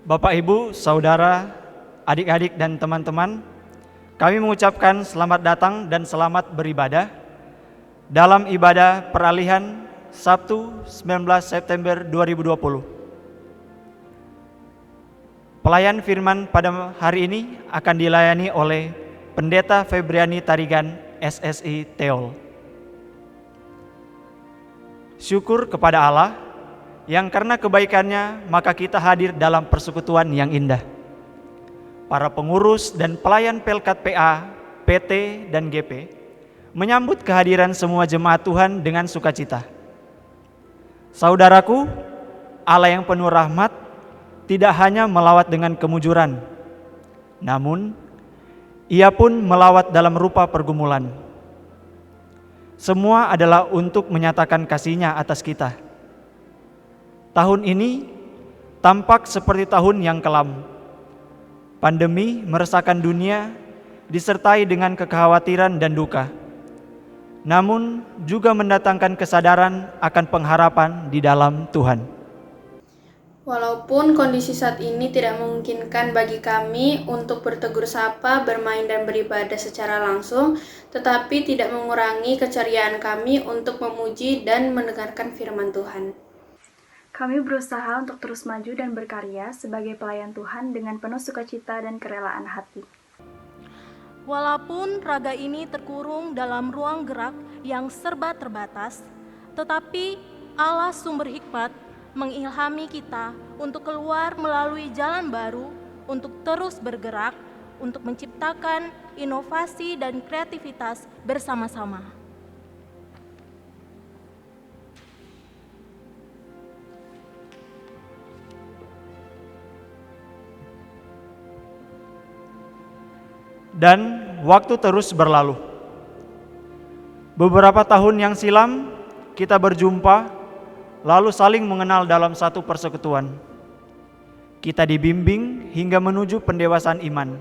Bapak, Ibu, Saudara, adik-adik dan teman-teman, kami mengucapkan selamat datang dan selamat beribadah dalam ibadah peralihan Sabtu 19 September 2020. Pelayan firman pada hari ini akan dilayani oleh Pendeta Febriani Tarigan, SSI Teol. Syukur kepada Allah yang karena kebaikannya maka kita hadir dalam persekutuan yang indah. Para pengurus dan pelayan Pelkat PA, PT, dan GP menyambut kehadiran semua jemaat Tuhan dengan sukacita. Saudaraku, Allah yang penuh rahmat tidak hanya melawat dengan kemujuran, namun Ia pun melawat dalam rupa pergumulan. Semua adalah untuk menyatakan kasih-Nya atas kita. Tahun ini tampak seperti tahun yang kelam. Pandemi meresahkan dunia disertai dengan kekhawatiran dan duka. Namun juga mendatangkan kesadaran akan pengharapan di dalam Tuhan. Walaupun kondisi saat ini tidak memungkinkan bagi kami untuk bertegur sapa, bermain dan beribadah secara langsung, tetapi tidak mengurangi keceriaan kami untuk memuji dan mendengarkan firman Tuhan. Kami berusaha untuk terus maju dan berkarya sebagai pelayan Tuhan dengan penuh sukacita dan kerelaan hati. Walaupun raga ini terkurung dalam ruang gerak yang serba terbatas, tetapi Allah sumber hikmat mengilhami kita untuk keluar melalui jalan baru, untuk terus bergerak, untuk menciptakan inovasi dan kreativitas bersama-sama. Dan waktu terus berlalu. Beberapa tahun yang silam kita berjumpa, lalu saling mengenal dalam satu persekutuan. Kita dibimbing hingga menuju pendewasaan iman.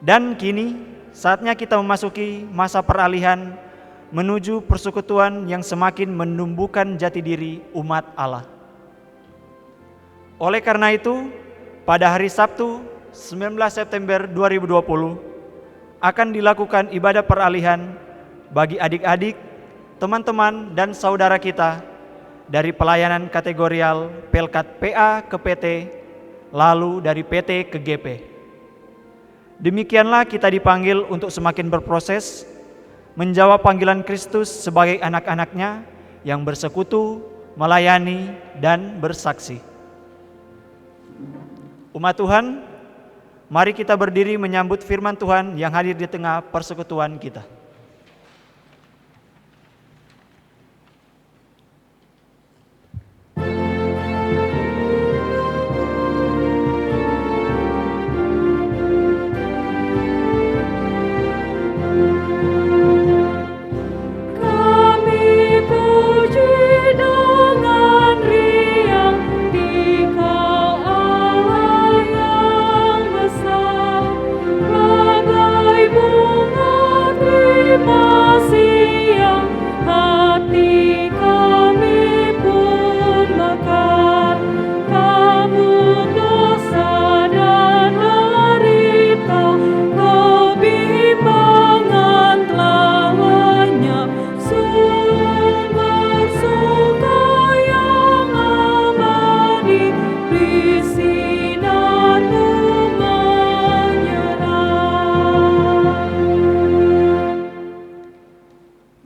Dan kini saatnya kita memasuki masa peralihan menuju persekutuan yang semakin menumbuhkan jati diri umat Allah. Oleh karena itu, pada hari Sabtu 19 September 2020 akan dilakukan ibadah peralihan bagi adik-adik, teman-teman, dan saudara kita dari pelayanan kategorial Pelkat PA ke PT, lalu dari PT ke GP. Demikianlah kita dipanggil untuk semakin berproses, menjawab panggilan Kristus sebagai anak-anaknya yang bersekutu, melayani, dan bersaksi. Umat Tuhan, mari kita berdiri menyambut firman Tuhan yang hadir di tengah persekutuan kita.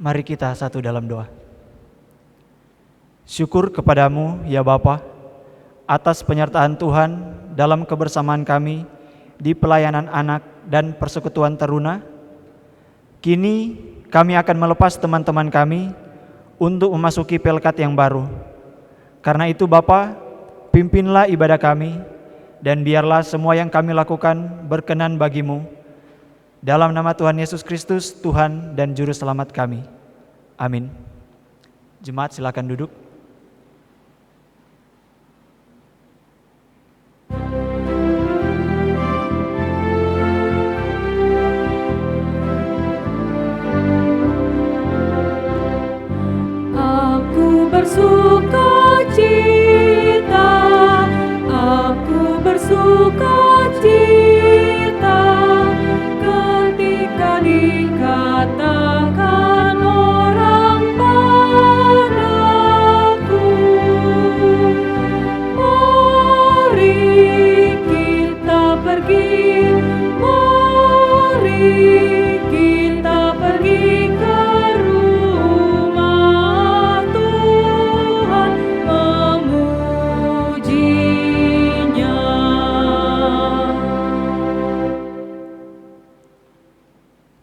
Mari kita satu dalam doa. Syukur kepadamu ya Bapa, atas penyertaan Tuhan dalam kebersamaan kami di pelayanan anak dan persekutuan taruna. Kini kami akan melepas teman-teman kami untuk memasuki Pelkat yang baru. Karena itu Bapa, pimpinlah ibadah kami dan biarlah semua yang kami lakukan berkenan bagimu. Dalam nama Tuhan Yesus Kristus, Tuhan dan Juru Selamat kami. Amin. Jemaat silakan duduk. Aku bersuka cita, aku bersukacita ketika dikatakan orang padaku, mari kita pergi, mari kita pergi ke rumah Tuhan memujinya.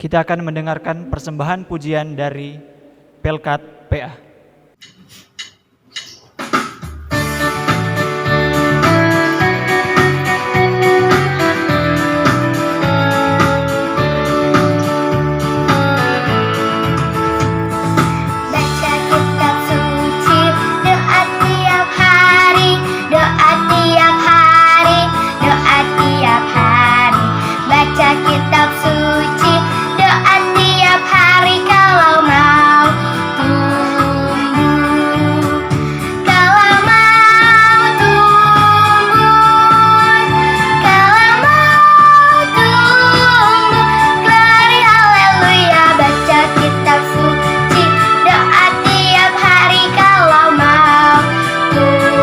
Kita akan mendengarkan persembahan pujian dari Pelkat PA. Baca kitab suci, doa tiap hari, doa tiap hari, doa tiap hari. Baca kitab suci, doa tiap hari kalau mau tumbuh, kalau mau tumbuh, kalau mau tumbuh. Glory haleluya. Baca kitab suci, doa tiap hari kalau mau tumbuh.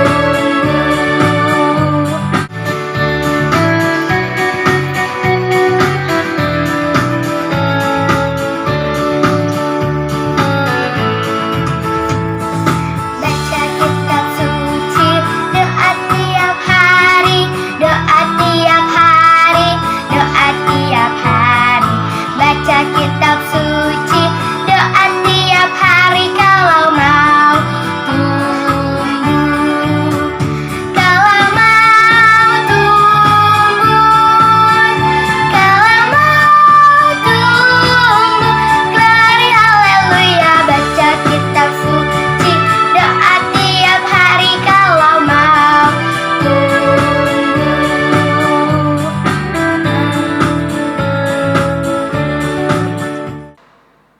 Baca kitab suci, doa tiap hari, doa tiap hari, doa tiap hari. Baca kitab suci, doa tiap hari kalau mau tumbuh, kalau mau tumbuh, kalau mau tumbuh. Glory haleluya. Baca kitab suci, doa tiap hari kalau mau tumbuh.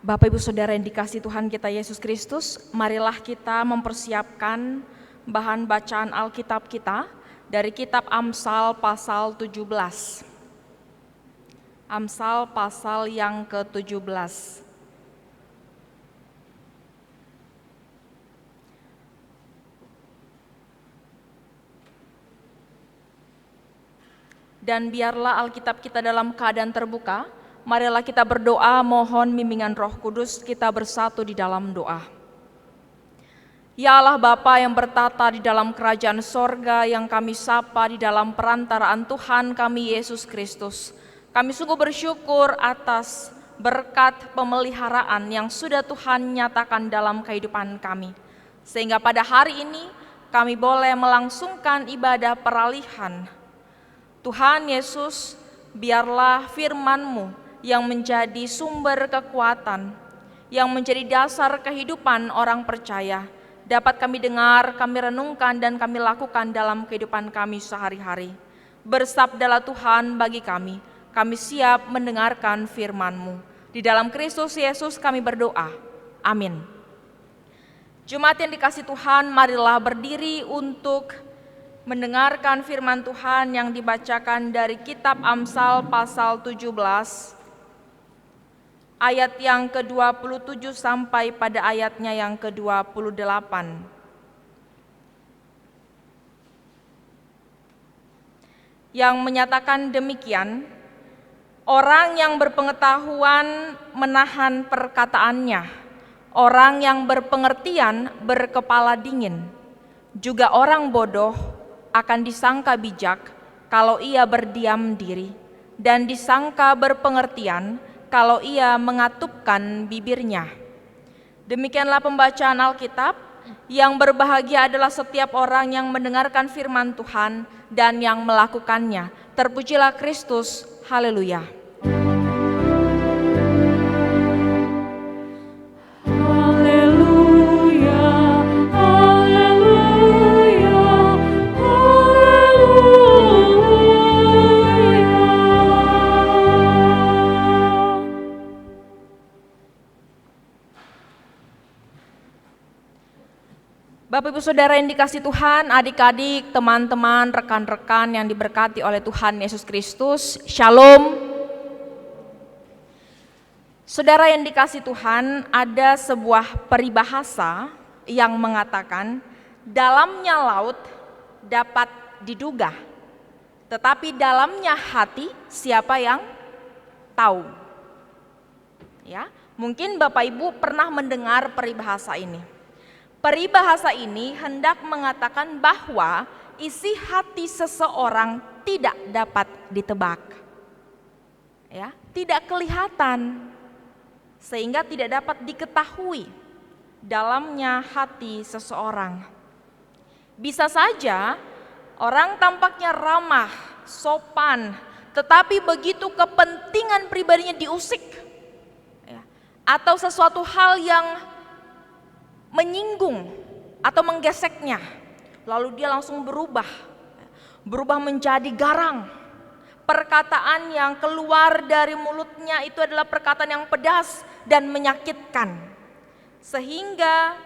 Bapak Ibu Saudara yang dikasihi Tuhan kita Yesus Kristus, marilah kita mempersiapkan bahan bacaan Alkitab kita dari kitab Amsal pasal 17. Amsal pasal yang ke-17. Dan biarlah Alkitab kita dalam keadaan terbuka. Marilah kita berdoa, mohon bimbingan Roh Kudus, kita bersatu di dalam doa. Ya Allah Bapa yang bertata di dalam kerajaan sorga, yang kami sapa di dalam perantaraan Tuhan kami Yesus Kristus. Kami sungguh bersyukur atas berkat pemeliharaan yang sudah Tuhan nyatakan dalam kehidupan kami. Sehingga pada hari ini kami boleh melangsungkan ibadah peralihan. Tuhan Yesus, biarlah firman-Mu yang menjadi sumber kekuatan, yang menjadi dasar kehidupan orang percaya, dapat kami dengar, kami renungkan, dan kami lakukan dalam kehidupan kami sehari-hari. Bersabdalah Tuhan bagi kami siap mendengarkan firman-Mu. Di dalam Kristus Yesus kami berdoa, amin. Jemaat yang dikasihi Tuhan, marilah berdiri untuk mendengarkan firman Tuhan yang dibacakan dari kitab Amsal pasal 17, ayat yang ke-27 sampai pada ayatnya yang ke-28. Yang menyatakan demikian, orang yang berpengetahuan menahan perkataannya, orang yang berpengertian berkepala dingin, juga orang bodoh akan disangka bijak kalau ia berdiam diri, dan disangka berpengertian kalau ia mengatupkan bibirnya. Demikianlah pembacaan Alkitab. Yang berbahagia adalah setiap orang yang mendengarkan firman Tuhan dan yang melakukannya. Terpujilah Kristus, haleluya. Haleluya, haleluya, haleluya. Bapak Ibu Ibu saudara yang dikasih Tuhan, adik-adik, teman-teman, rekan-rekan yang diberkati oleh Tuhan Yesus Kristus, Shalom. Saudara yang dikasih Tuhan, ada sebuah peribahasa yang mengatakan dalamnya laut dapat diduga, tetapi dalamnya hati siapa yang tahu. Ya, mungkin Bapak Ibu pernah mendengar peribahasa ini. Peribahasa ini hendak mengatakan bahwa isi hati seseorang tidak dapat ditebak. Ya, tidak kelihatan sehingga tidak dapat diketahui dalamnya hati seseorang. Bisa saja orang tampaknya ramah, sopan, tetapi begitu kepentingan pribadinya diusik, ya, atau sesuatu hal yang menyinggung atau menggeseknya, lalu dia langsung berubah menjadi garang. Perkataan yang keluar dari mulutnya itu adalah perkataan yang pedas dan menyakitkan, sehingga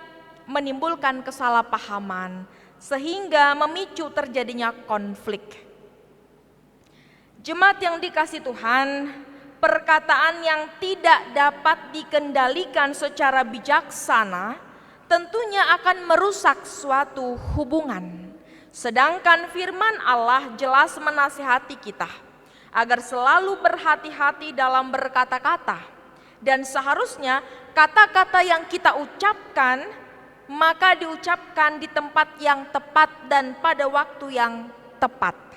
menimbulkan kesalahpahaman, sehingga memicu terjadinya konflik. Jemaat yang dikasih Tuhan, perkataan yang tidak dapat dikendalikan secara bijaksana tentunya akan merusak suatu hubungan. Sedangkan firman Allah jelas menasihati kita agar selalu berhati-hati dalam berkata-kata. Dan seharusnya kata-kata yang kita ucapkan maka diucapkan di tempat yang tepat dan pada waktu yang tepat.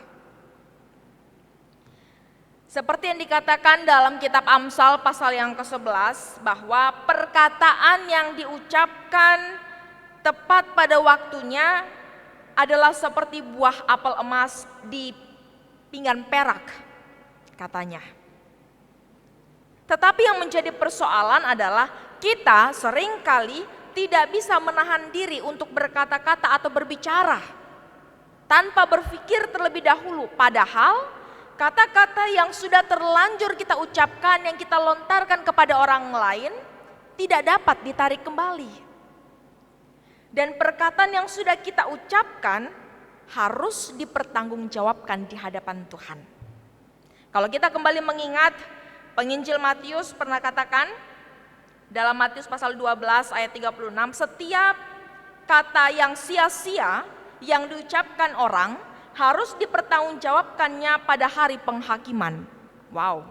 Seperti yang dikatakan dalam kitab Amsal pasal yang ke-11 bahwa perkataan yang diucapkan tepat pada waktunya adalah seperti buah apel emas di pinggan perak, katanya. Tetapi yang menjadi persoalan adalah kita seringkali tidak bisa menahan diri untuk berkata-kata atau berbicara tanpa berpikir terlebih dahulu, padahal kata-kata yang sudah terlanjur kita ucapkan, yang kita lontarkan kepada orang lain tidak dapat ditarik kembali. Dan perkataan yang sudah kita ucapkan harus dipertanggungjawabkan di hadapan Tuhan. Kalau kita kembali mengingat, penginjil Matius pernah katakan dalam Matius pasal 12 ayat 36, setiap kata yang sia-sia yang diucapkan orang harus dipertanggungjawabkannya pada hari penghakiman. Wow,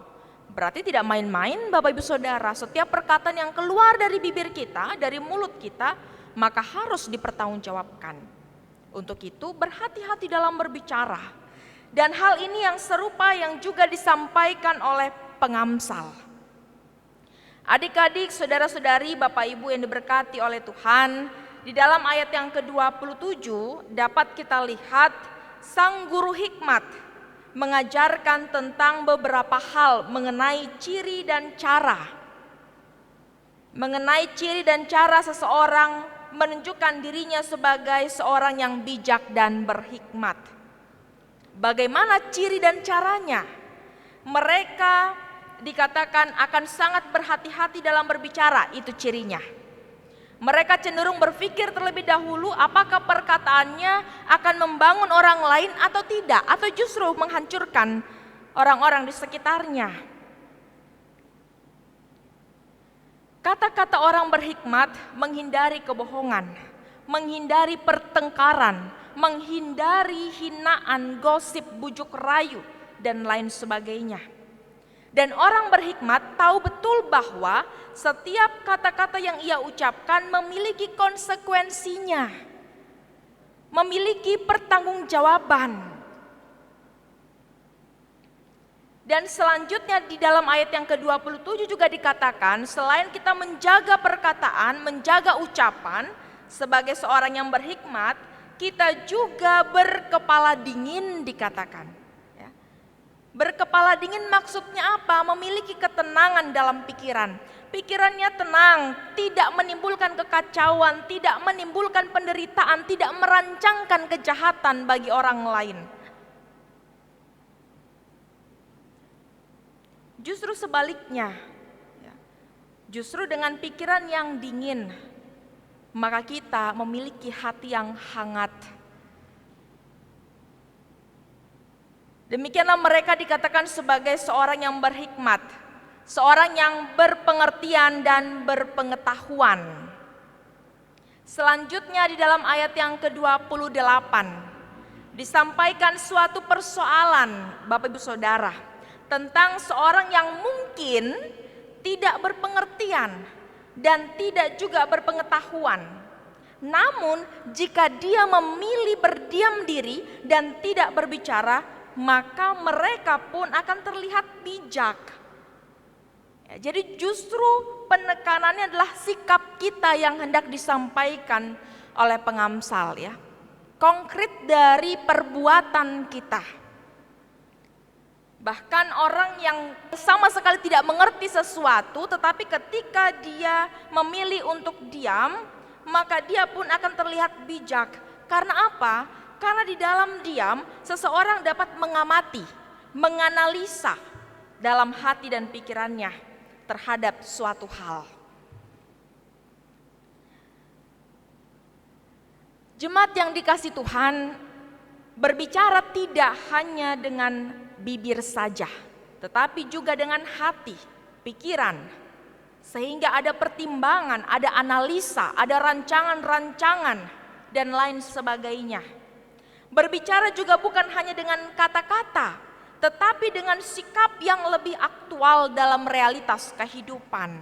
berarti tidak main-main Bapak Ibu Saudara. Setiap perkataan yang keluar dari bibir kita, dari mulut kita, maka harus dipertanggungjawabkan. Untuk itu berhati-hati dalam berbicara. Dan hal ini yang serupa yang juga disampaikan oleh pengamsal. Adik-adik, saudara-saudari, Bapak Ibu yang diberkati oleh Tuhan, di dalam ayat yang ke-27 dapat kita lihat sang guru hikmat mengajarkan tentang beberapa hal mengenai ciri dan cara. Mengenai ciri dan cara seseorang menunjukkan dirinya sebagai seorang yang bijak dan berhikmat. Bagaimana ciri dan caranya? Mereka dikatakan akan sangat berhati-hati dalam berbicara, itu cirinya. Mereka cenderung berpikir terlebih dahulu apakah perkataannya akan membangun orang lain atau tidak, atau justru menghancurkan orang-orang di sekitarnya. Kata-kata orang berhikmat menghindari kebohongan, menghindari pertengkaran, menghindari hinaan, gosip, bujuk rayu, dan lain sebagainya. Dan orang berhikmat tahu betul bahwa setiap kata-kata yang ia ucapkan memiliki konsekuensinya, memiliki pertanggungjawaban. Dan selanjutnya di dalam ayat yang ke-27 juga dikatakan, selain kita menjaga perkataan, menjaga ucapan sebagai seorang yang berhikmat, kita juga berkepala dingin dikatakan. Berkepala dingin maksudnya apa? Memiliki ketenangan dalam pikiran. Pikirannya tenang, tidak menimbulkan kekacauan, tidak menimbulkan penderitaan, tidak merancangkan kejahatan bagi orang lain. Justru sebaliknya, justru dengan pikiran yang dingin, maka kita memiliki hati yang hangat. Demikianlah mereka dikatakan sebagai seorang yang berhikmat, seorang yang berpengertian dan berpengetahuan. Selanjutnya di dalam ayat yang ke-28 disampaikan suatu persoalan, Bapak Ibu Saudara, tentang seorang yang mungkin tidak berpengertian dan tidak juga berpengetahuan. Namun jika dia memilih berdiam diri dan tidak berbicara, maka mereka pun akan terlihat bijak. Ya, jadi justru penekanannya adalah sikap kita yang hendak disampaikan oleh pengamsal, ya. Konkret dari perbuatan kita. Bahkan orang yang sama sekali tidak mengerti sesuatu, tetapi ketika dia memilih untuk diam, maka dia pun akan terlihat bijak. Karena apa? Karena di dalam diam, seseorang dapat mengamati, menganalisa dalam hati dan pikirannya terhadap suatu hal. Jemaat yang dikasihi Tuhan, berbicara tidak hanya dengan bibir saja, tetapi juga dengan hati, pikiran, sehingga ada pertimbangan, ada analisa, ada rancangan-rancangan, dan lain sebagainya. Berbicara juga bukan hanya dengan kata-kata, tetapi dengan sikap yang lebih aktual dalam realitas kehidupan.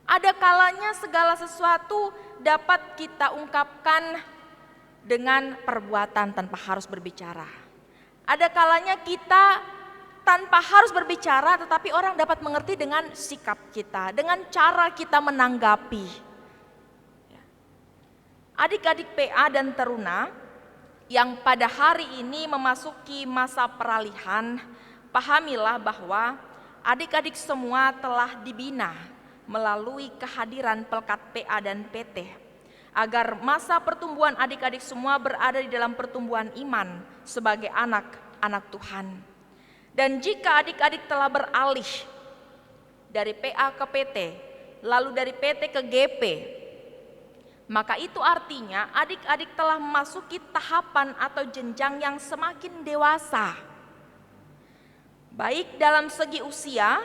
Ada kalanya segala sesuatu dapat kita ungkapkan dengan perbuatan tanpa harus berbicara. Ada kalanya kita tanpa harus berbicara, tetapi orang dapat mengerti dengan sikap kita, dengan cara kita menanggapi. Adik-adik PA dan teruna yang pada hari ini memasuki masa peralihan, pahamilah bahwa adik-adik semua telah dibina melalui kehadiran Pelkat PA dan PT, agar masa pertumbuhan adik-adik semua berada di dalam pertumbuhan iman sebagai anak-anak Tuhan. Dan jika adik-adik telah beralih dari PA ke PT, lalu dari PT ke GP, maka itu artinya adik-adik telah memasuki tahapan atau jenjang yang semakin dewasa, baik dalam segi usia,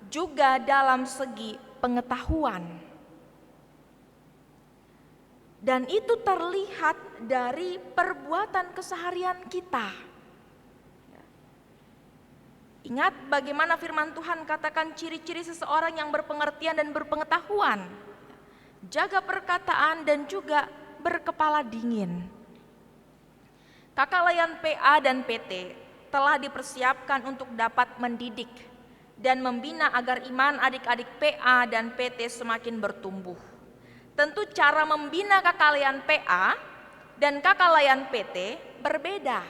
juga dalam segi pengetahuan. Dan itu terlihat dari perbuatan keseharian kita. Ingat bagaimana firman Tuhan katakan ciri-ciri seseorang yang berpengertian dan berpengetahuan. Jaga perkataan dan juga berkepala dingin. Kakak layan PA dan PT telah dipersiapkan untuk dapat mendidik dan membina agar iman adik-adik PA dan PT semakin bertumbuh. Tentu cara membina kakak layan PA dan kakak layan PT berbeda.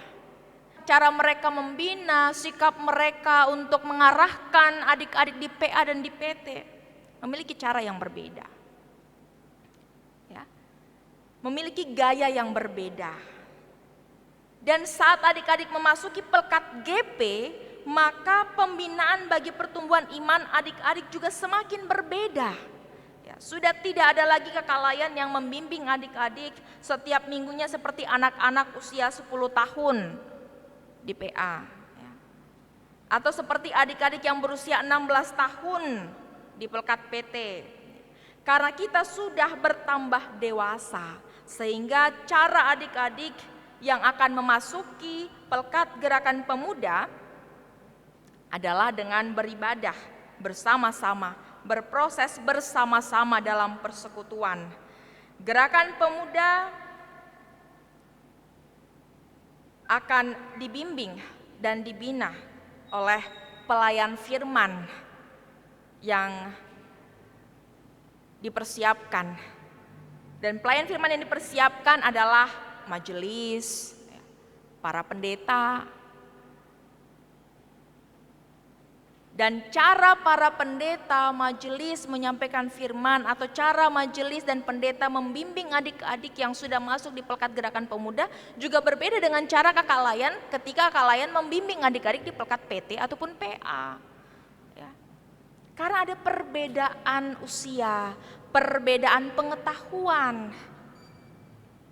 Cara mereka membina, sikap mereka untuk mengarahkan adik-adik di PA dan di PT memiliki cara yang berbeda. Memiliki gaya yang berbeda. Dan saat adik-adik memasuki Pelkat GP, maka pembinaan bagi pertumbuhan iman adik-adik juga semakin berbeda. Ya, sudah tidak ada lagi kakak layan yang membimbing adik-adik setiap minggunya seperti anak-anak usia 10 tahun di PA. Ya. Atau seperti adik-adik yang berusia 16 tahun di Pelkat PT. Karena kita sudah bertambah dewasa, sehingga cara adik-adik yang akan memasuki Pelkat Gerakan Pemuda adalah dengan beribadah bersama-sama, berproses bersama-sama dalam persekutuan. Gerakan Pemuda akan dibimbing dan dibina oleh pelayan firman yang dipersiapkan. Dan pelayan firman yang dipersiapkan adalah majelis, para pendeta. Dan cara para pendeta majelis menyampaikan firman atau cara majelis dan pendeta membimbing adik-adik yang sudah masuk di Pelkat Gerakan Pemuda juga berbeda dengan cara kakak layan ketika kakak layan membimbing adik-adik di Pelkat PT ataupun PA. Ya. Karena ada perbedaan usia, perbedaan pengetahuan.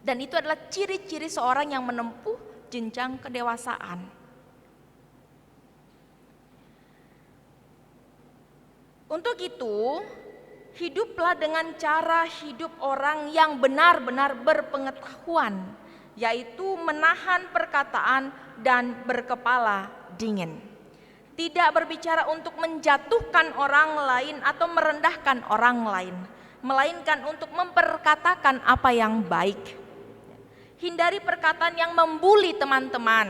Dan itu adalah ciri-ciri seorang yang menempuh jenjang kedewasaan. Untuk itu, hiduplah dengan cara hidup orang yang benar-benar berpengetahuan, yaitu menahan perkataan dan berkepala dingin. Tidak berbicara untuk menjatuhkan orang lain atau merendahkan orang lain, melainkan untuk memperkatakan apa yang baik. Hindari perkataan yang membuli teman-teman.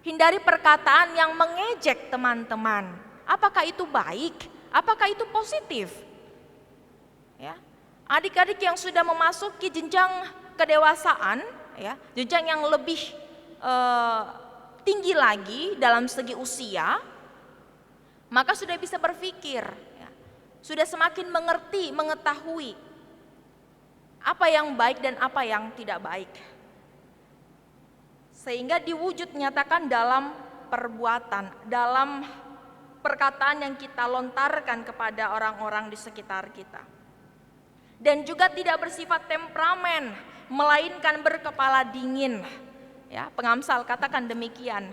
Hindari perkataan yang mengejek teman-teman. Apakah itu baik? Apakah itu positif? Ya. Adik-adik yang sudah memasuki jenjang kedewasaan, ya, jenjang yang lebih tinggi lagi dalam segi usia, maka sudah bisa berpikir, ya, sudah semakin mengerti, mengetahui apa yang baik dan apa yang tidak baik. Sehingga diwujud nyatakan dalam perbuatan, dalam perkataan yang kita lontarkan kepada orang-orang di sekitar kita. Dan juga tidak bersifat temperamen, melainkan berkepala dingin. Ya, Pengamsal katakan demikian.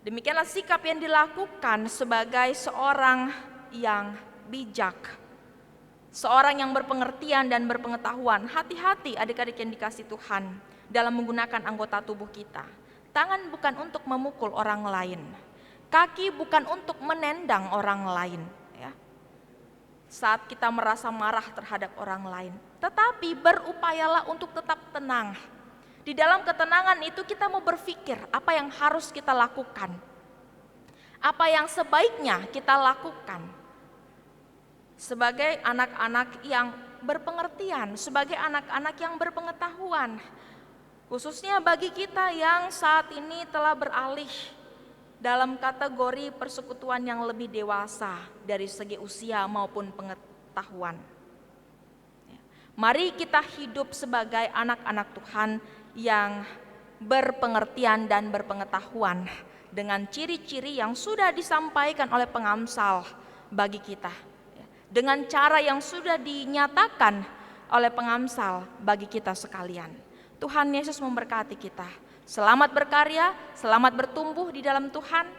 Demikianlah sikap yang dilakukan sebagai seorang yang bijak, seorang yang berpengertian dan berpengetahuan. Hati-hati adik-adik yang dikasih Tuhan dalam menggunakan anggota tubuh kita. Tangan bukan untuk memukul orang lain, kaki bukan untuk menendang orang lain, ya, saat kita merasa marah terhadap orang lain. Tetapi berupayalah untuk tetap tenang. Di dalam ketenangan itu kita mau berpikir apa yang harus kita lakukan, apa yang sebaiknya kita lakukan sebagai anak-anak yang berpengertian, sebagai anak-anak yang berpengetahuan. Khususnya bagi kita yang saat ini telah beralih dalam kategori persekutuan yang lebih dewasa dari segi usia maupun pengetahuan. Mari kita hidup sebagai anak-anak Tuhan yang berpengertian dan berpengetahuan dengan ciri-ciri yang sudah disampaikan oleh pengamsal bagi kita, dengan cara yang sudah dinyatakan oleh pengamsal bagi kita sekalian. Tuhan Yesus memberkati kita. Selamat berkarya, selamat bertumbuh di dalam Tuhan,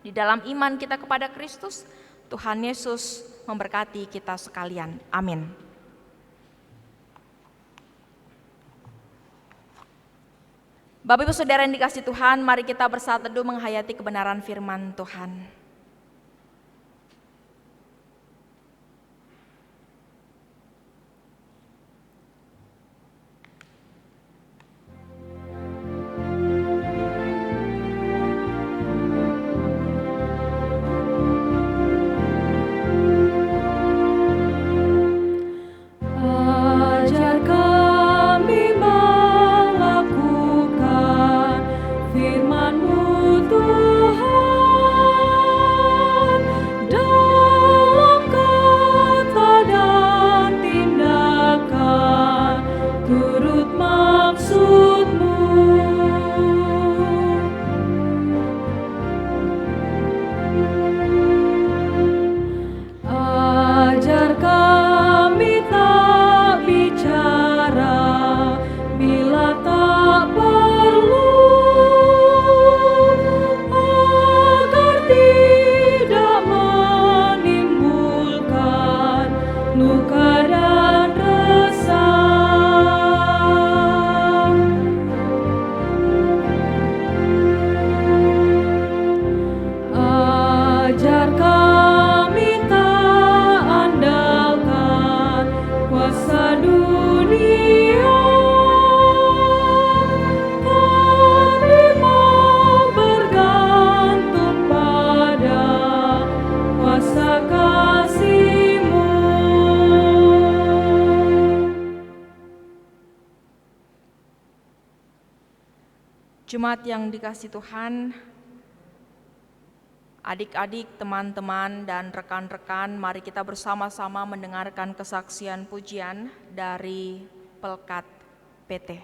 di dalam iman kita kepada Kristus. Tuhan Yesus memberkati kita sekalian. Amin. Bapak Ibu Saudara yang dikasihi Tuhan, mari kita bersatu teduh menghayati kebenaran firman Tuhan. Jemaat yang dikasihi Tuhan, adik-adik, teman-teman, dan rekan-rekan, mari kita bersama-sama mendengarkan kesaksian pujian dari Pelkat PT.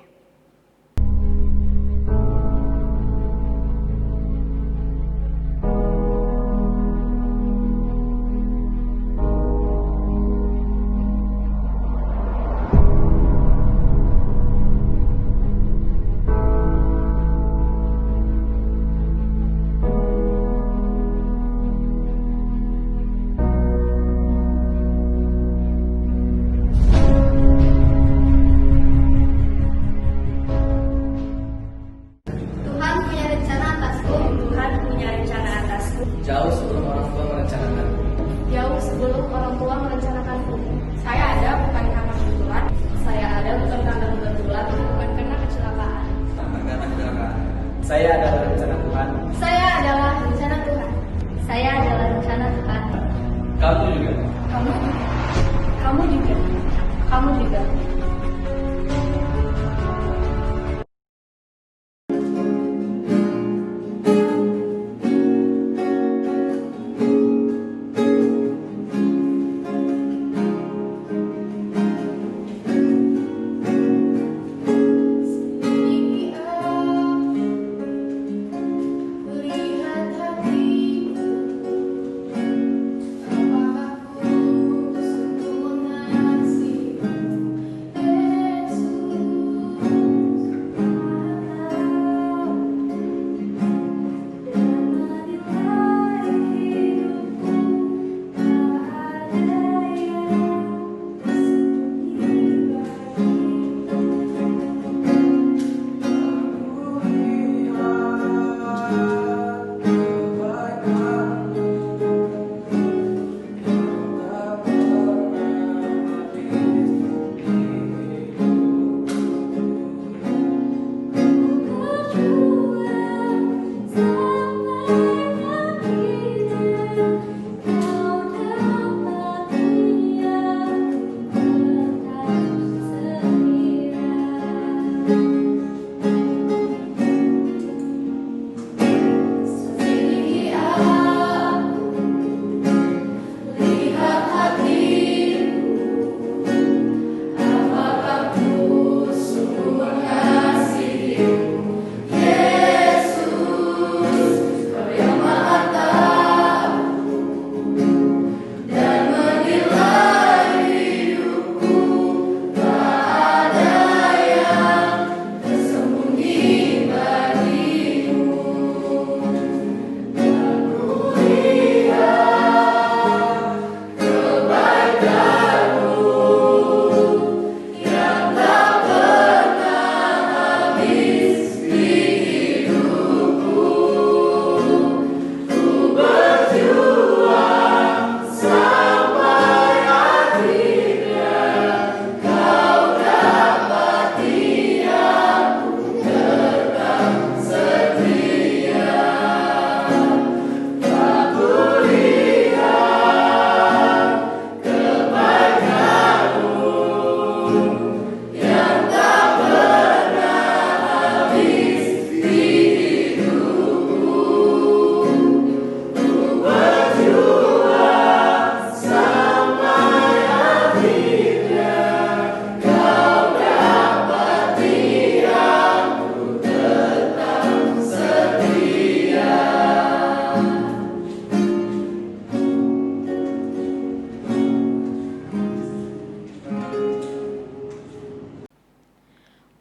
Saya adalah rencana Tuhan. Saya adalah rencana Tuhan. Saya adalah rencana Tuhan. Kamu juga. Kamu juga. Kamu juga. Kamu juga.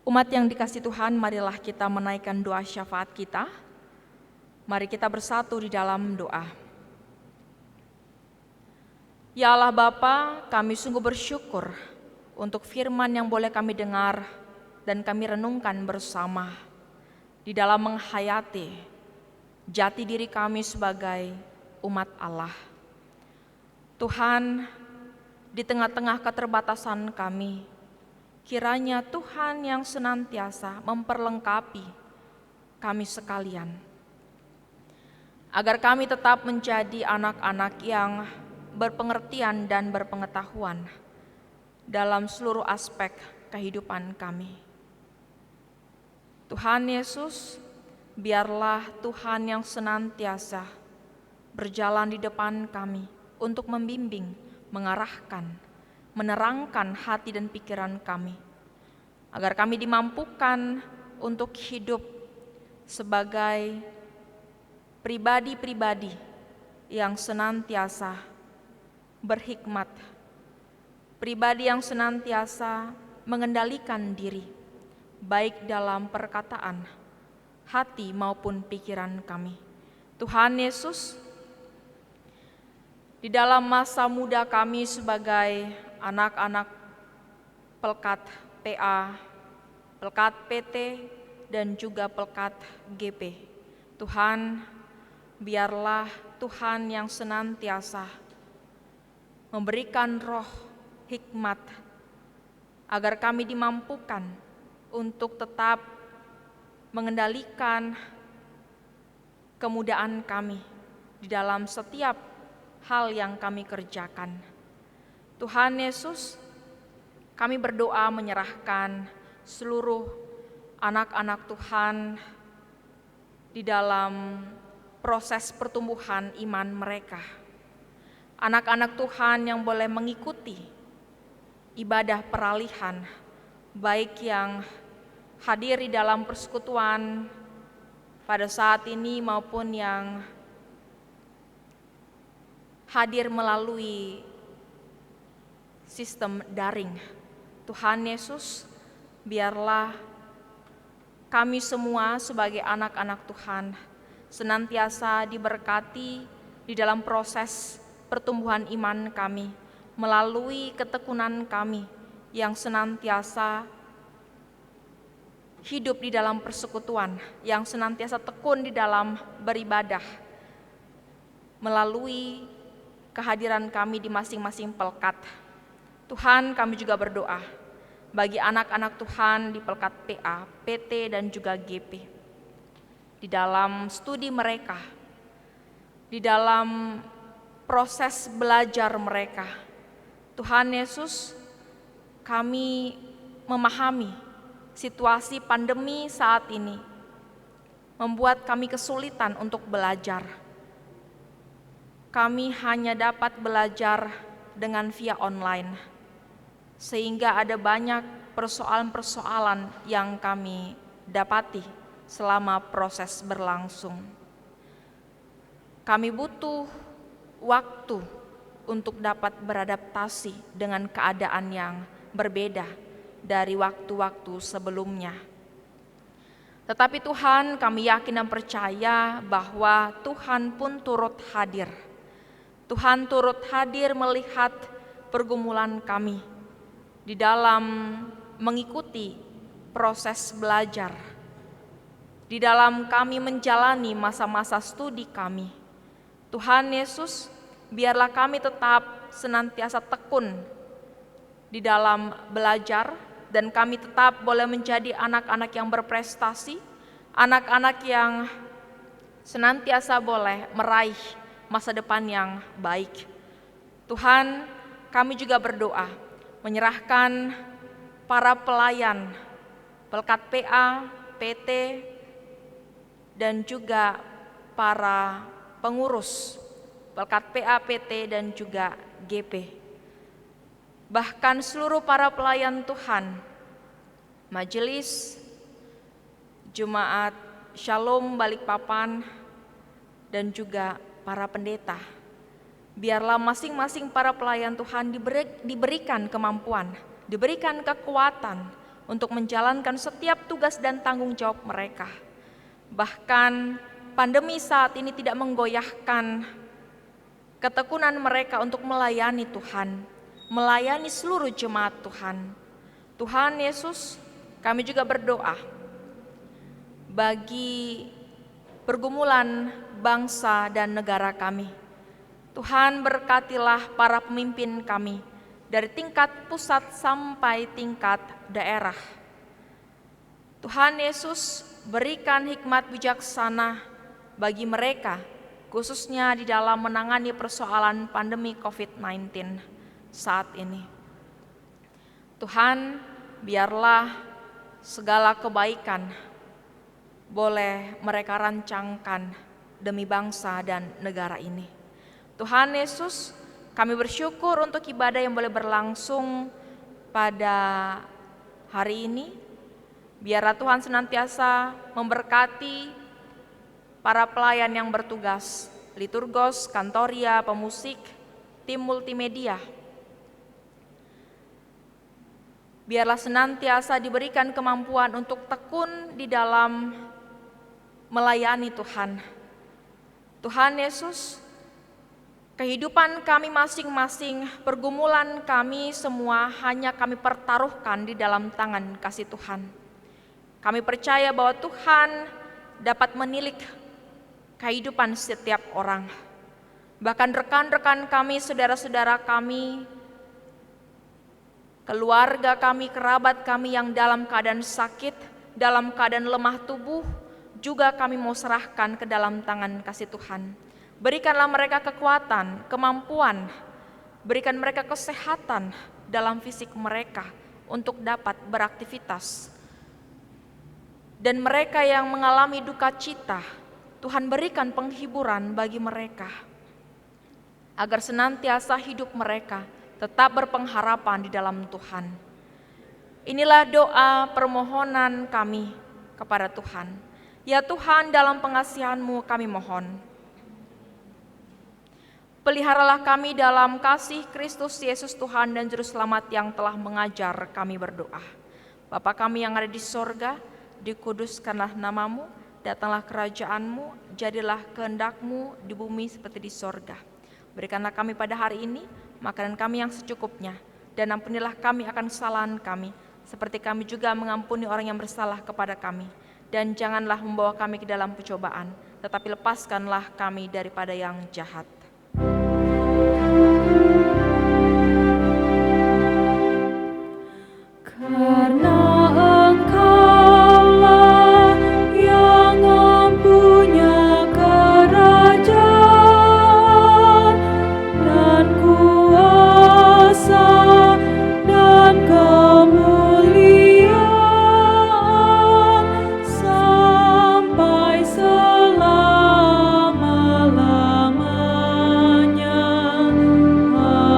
Umat yang dikasihi Tuhan, marilah kita menaikkan doa syafaat kita. Mari kita bersatu di dalam doa. Ya Allah Bapa, kami sungguh bersyukur untuk firman yang boleh kami dengar dan kami renungkan bersama di dalam menghayati jati diri kami sebagai umat Allah. Tuhan, di tengah-tengah keterbatasan kami, kiranya Tuhan yang senantiasa memperlengkapi kami sekalian, agar kami tetap menjadi anak-anak yang berpengertian dan berpengetahuan dalam seluruh aspek kehidupan kami. Tuhan Yesus, biarlah Tuhan yang senantiasa berjalan di depan kami untuk membimbing, mengarahkan, menerangkan hati dan pikiran kami, agar kami dimampukan untuk hidup sebagai pribadi-pribadi yang senantiasa berhikmat, pribadi yang senantiasa mengendalikan diri, baik dalam perkataan, hati maupun pikiran kami. Tuhan Yesus, di dalam masa muda kami sebagai anak-anak Pelkat PA, Pelkat PT, dan juga Pelkat GP, Tuhan, biarlah Tuhan yang senantiasa memberikan roh hikmat, agar kami dimampukan untuk tetap mengendalikan kemudahan kami di dalam setiap hal yang kami kerjakan. Tuhan Yesus, kami berdoa menyerahkan seluruh anak-anak Tuhan di dalam proses pertumbuhan iman mereka. Anak-anak Tuhan yang boleh mengikuti ibadah peralihan, baik yang hadir di dalam persekutuan pada saat ini maupun yang hadir melalui sistem daring. Tuhan Yesus, biarlah kami semua sebagai anak-anak Tuhan senantiasa diberkati di dalam proses pertumbuhan iman kami, melalui ketekunan kami yang senantiasa hidup di dalam persekutuan, yang senantiasa tekun di dalam beribadah, melalui kehadiran kami di masing-masing pelkat. Tuhan, kami juga berdoa bagi anak-anak Tuhan di pelkat PA, PT, dan juga GP. Di dalam studi mereka, di dalam proses belajar mereka, Tuhan Yesus, kami memahami situasi pandemi saat ini membuat kami kesulitan untuk belajar. Kami hanya dapat belajar dengan via online, sehingga ada banyak persoalan-persoalan yang kami dapati selama proses berlangsung. Kami butuh waktu untuk dapat beradaptasi dengan keadaan yang berbeda dari waktu-waktu sebelumnya. Tetapi Tuhan, kami yakin dan percaya bahwa Tuhan pun turut hadir. Tuhan turut hadir melihat pergumulan kami di dalam mengikuti proses belajar, di dalam kami menjalani masa-masa studi kami. Tuhan Yesus, biarlah kami tetap senantiasa tekun di dalam belajar, dan kami tetap boleh menjadi anak-anak yang berprestasi, anak-anak yang senantiasa boleh meraih masa depan yang baik. Tuhan, kami juga berdoa menyerahkan para pelayan pelkat PA, PT, dan juga para pengurus pelkat PA, PT, dan juga GP. Bahkan seluruh para pelayan Tuhan, Majelis Jemaat Shalom Balikpapan, dan juga para pendeta. Biarlah masing-masing para pelayan Tuhan diberikan kemampuan, diberikan kekuatan untuk menjalankan setiap tugas dan tanggung jawab mereka. Bahkan pandemi saat ini tidak menggoyahkan ketekunan mereka untuk melayani Tuhan, melayani seluruh jemaat Tuhan. Tuhan Yesus, kami juga berdoa bagi pergumulan bangsa dan negara kami. Tuhan, berkatilah para pemimpin kami dari tingkat pusat sampai tingkat daerah. Tuhan Yesus, berikan hikmat bijaksana bagi mereka, khususnya di dalam menangani persoalan pandemi COVID-19 saat ini. Tuhan, biarlah segala kebaikan boleh mereka rancangkan demi bangsa dan negara ini. Tuhan Yesus, kami bersyukur untuk ibadah yang boleh berlangsung pada hari ini. Biarlah Tuhan senantiasa memberkati para pelayan yang bertugas, liturgos, kantoria, pemusik, tim multimedia. Biarlah senantiasa diberikan kemampuan untuk tekun di dalam melayani Tuhan. Tuhan Yesus, kehidupan kami masing-masing, pergumulan kami semua hanya kami pertaruhkan di dalam tangan kasih Tuhan. Kami percaya bahwa Tuhan dapat menilik kehidupan setiap orang. Bahkan rekan-rekan kami, saudara-saudara kami, keluarga kami, kerabat kami yang dalam keadaan sakit, dalam keadaan lemah tubuh, juga kami mau serahkan ke dalam tangan kasih Tuhan. Berikanlah mereka kekuatan, kemampuan, berikan mereka kesehatan dalam fisik mereka untuk dapat beraktivitas. Dan mereka yang mengalami duka cita, Tuhan berikan penghiburan bagi mereka, agar senantiasa hidup mereka tetap berpengharapan di dalam Tuhan. Inilah doa permohonan kami kepada Tuhan. Ya Tuhan, dalam pengasihan-Mu kami mohon. Peliharalah kami dalam kasih Kristus Yesus Tuhan dan Juru Selamat yang telah mengajar kami berdoa. Bapa kami yang ada di sorga, dikuduskanlah nama-Mu, datanglah kerajaan-Mu, jadilah kehendak-Mu di bumi seperti di sorga. Berikanlah kami pada hari ini makanan kami yang secukupnya, dan ampunilah kami akan kesalahan kami, seperti kami juga mengampuni orang yang bersalah kepada kami. Dan janganlah membawa kami ke dalam pencobaan, tetapi lepaskanlah kami daripada yang jahat. Karena Engkaulah yang mempunyai kerajaan dan kuasa dan kemuliaan sampai selama-lamanya. Amin.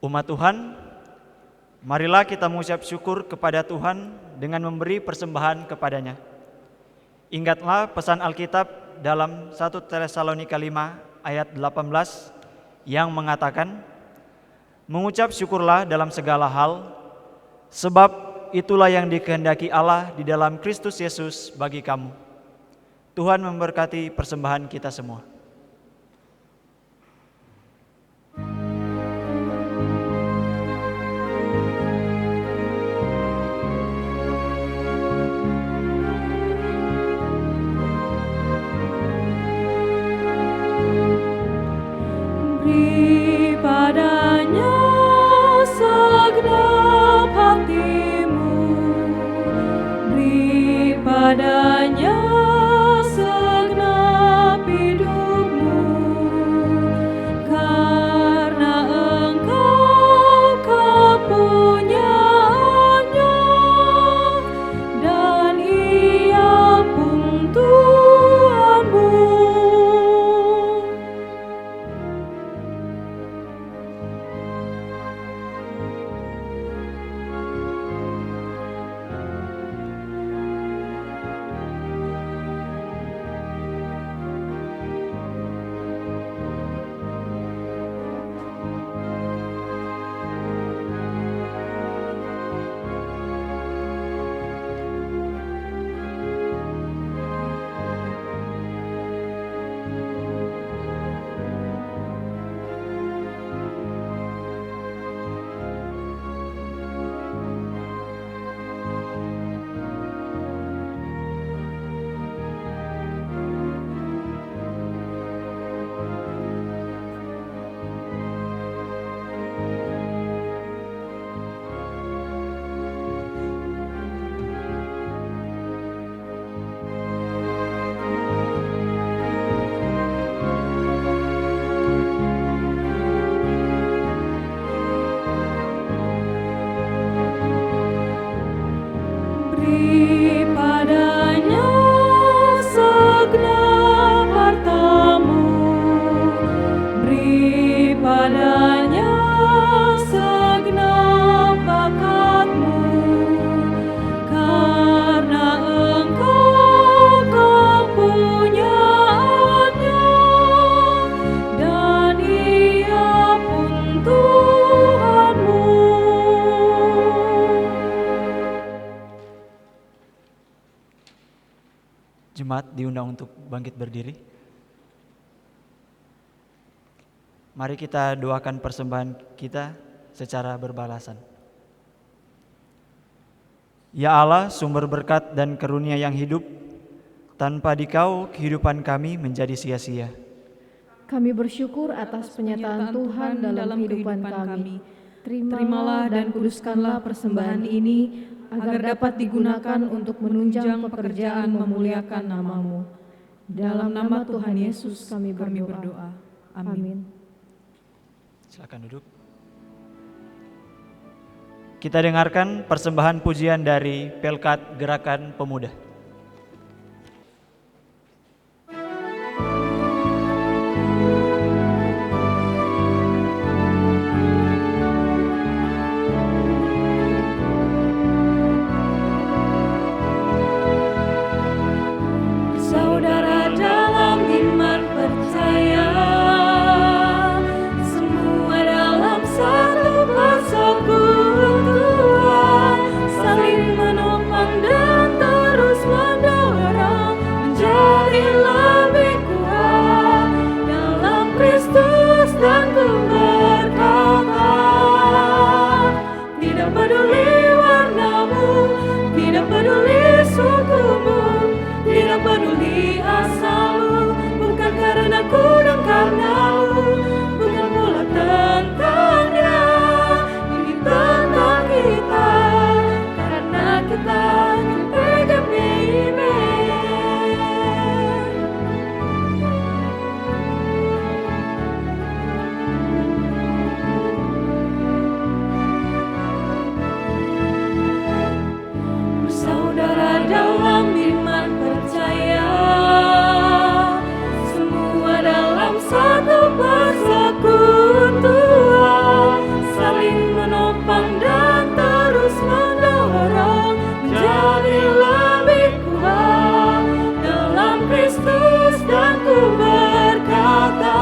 Umat Tuhan, marilah kita mengucap syukur kepada Tuhan dengan memberi persembahan kepadanya. Ingatlah pesan Alkitab dalam 1 Tesalonika 5 ayat 18 yang mengatakan, mengucap syukurlah dalam segala hal, sebab itulah yang dikehendaki Allah di dalam Kristus Yesus bagi kamu. Tuhan memberkati persembahan kita semua. Beri padanya segenap hatimu, beri padanya segenap hidupmu, karena Engkau kepunyaannya dan Ia pun Tuhanmu. Beri padanya segenap hartamu, beri padanya segenap bakatmu, karena Engkau kepunyaannya dan Ia pun Tuhanmu. jemaat diundang untuk bangkit berdiri. Mari kita doakan persembahan kita secara berbalasan. Ya Allah, sumber berkat dan karunia yang hidup, tanpa Dikau kehidupan kami menjadi sia-sia. Kami bersyukur atas penyertaan Tuhan dalam kehidupan kami. Terimalah dan kuduskanlah persembahan ini agar dapat digunakan untuk menunjang pekerjaan memuliakan nama-Mu. Dalam nama Tuhan Yesus kami berdoa. Amin. Silakan duduk. Kita dengarkan persembahan pujian dari Pelkat Gerakan Pemuda. Saudara dalam iman percaya, semua dalam satu persekutuan, saling menopang dan terus mendorong menjadi lebih kuat dalam Kristus. Dan ku berkata, tidak peduli warnamu, tidak peduli sukumu, tidak peduli asalmu, bukan karena ku dan karenamu, bukan pula tentangnya, ini tentang kita, karena kita PGPIB. Bersaudara dalam iman percaya, semua dalam satu persekutuan, saling menopang dan terus mendorong menjadi lebih kuat dalam Kristus. Dan ku berkata,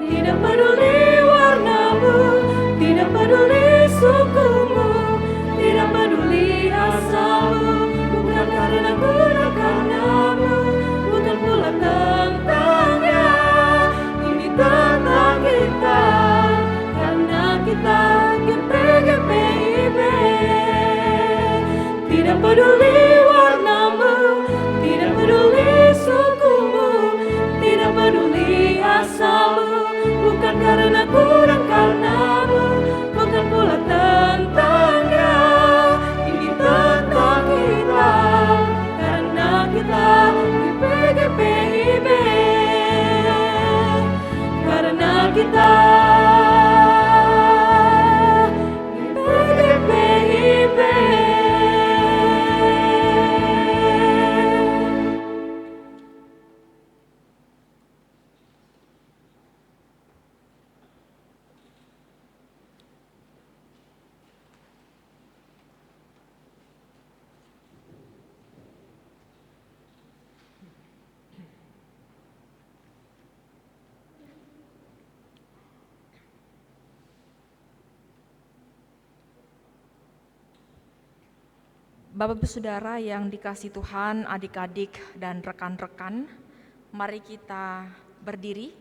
tidak peduli warnamu, tidak peduli sukumu, tidak peduli asalmu, bukan karena ku dan karenamu, bukan pula tentangnya, ini tentang kita, karena kita GPIB. Tidak peduli warnamu, tidak peduli sukumu, tidak peduli asalmu, bukan karena ku dan karenamu, bukan pula tentangnya, ini tentang kita, karena kita GPIB, karena kita GPIB. Bapak Ibu Saudara yang dikasihi Tuhan, adik-adik dan rekan-rekan, mari kita berdiri.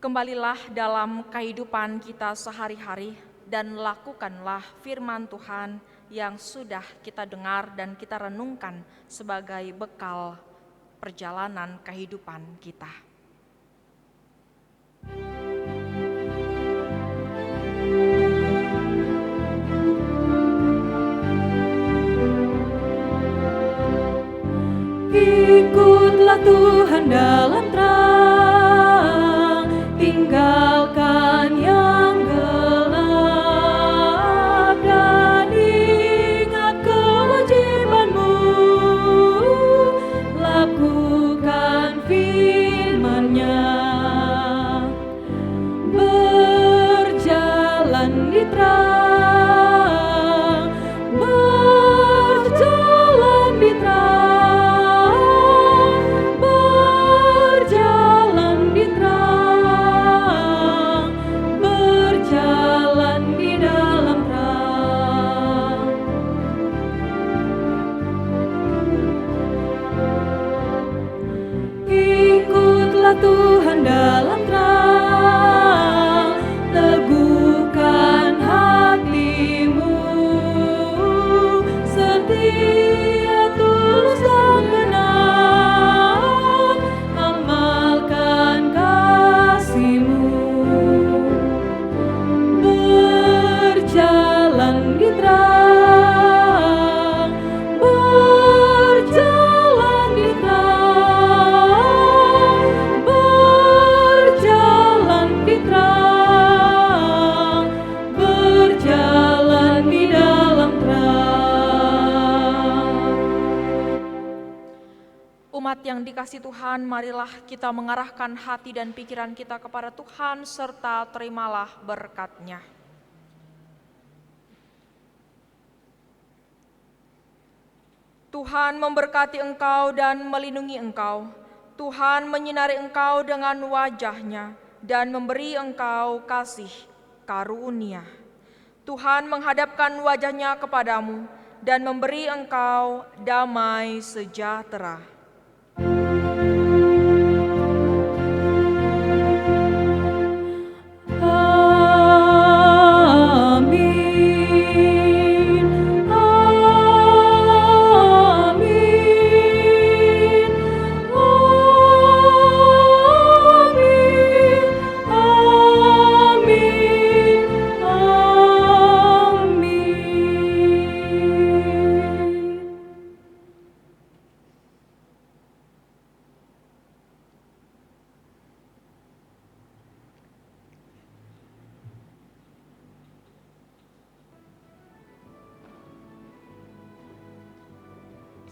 Kembalilah dalam kehidupan kita sehari-hari dan lakukanlah firman Tuhan yang sudah kita dengar dan kita renungkan sebagai bekal perjalanan kehidupan kita. Ikutlah Tuhan dalam terang, tinggalkan yang gelap, dan ingat kewajibanmu, lakukan firman-Nya, berjalan di terang, berjalan di terang. jemaat yang dikasihi Tuhan, marilah kita mengarahkan hati dan pikiran kita kepada Tuhan serta terimalah berkat-Nya. Tuhan memberkati engkau dan melindungi engkau. Tuhan menyinari engkau dengan wajah-Nya dan memberi engkau kasih karunia. Tuhan menghadapkan wajah-Nya kepadamu dan memberi engkau damai sejahtera.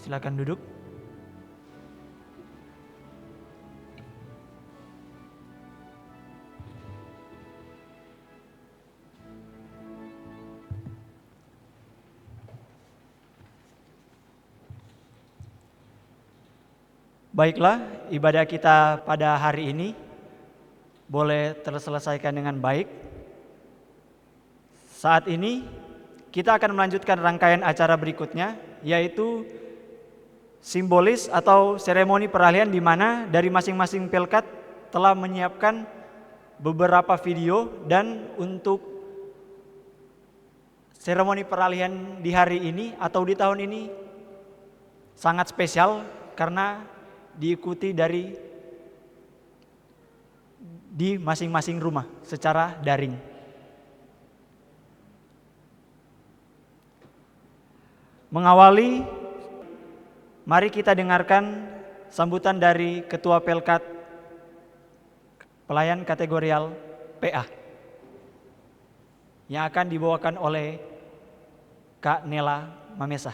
Silakan duduk. Baiklah, ibadah kita pada hari ini boleh terselesaikan dengan baik. Saat ini kita akan melanjutkan rangkaian acara berikutnya, yaitu simbolis atau seremoni peralihan, di mana dari masing-masing pelkat telah menyiapkan beberapa video. Dan untuk seremoni peralihan di hari ini atau di tahun ini sangat spesial karena diikuti di masing-masing rumah secara daring. Mengawali, mari kita dengarkan sambutan dari Ketua Pelkat Pelayan Kategorial PA yang akan dibawakan oleh Kak Nela Mamesa.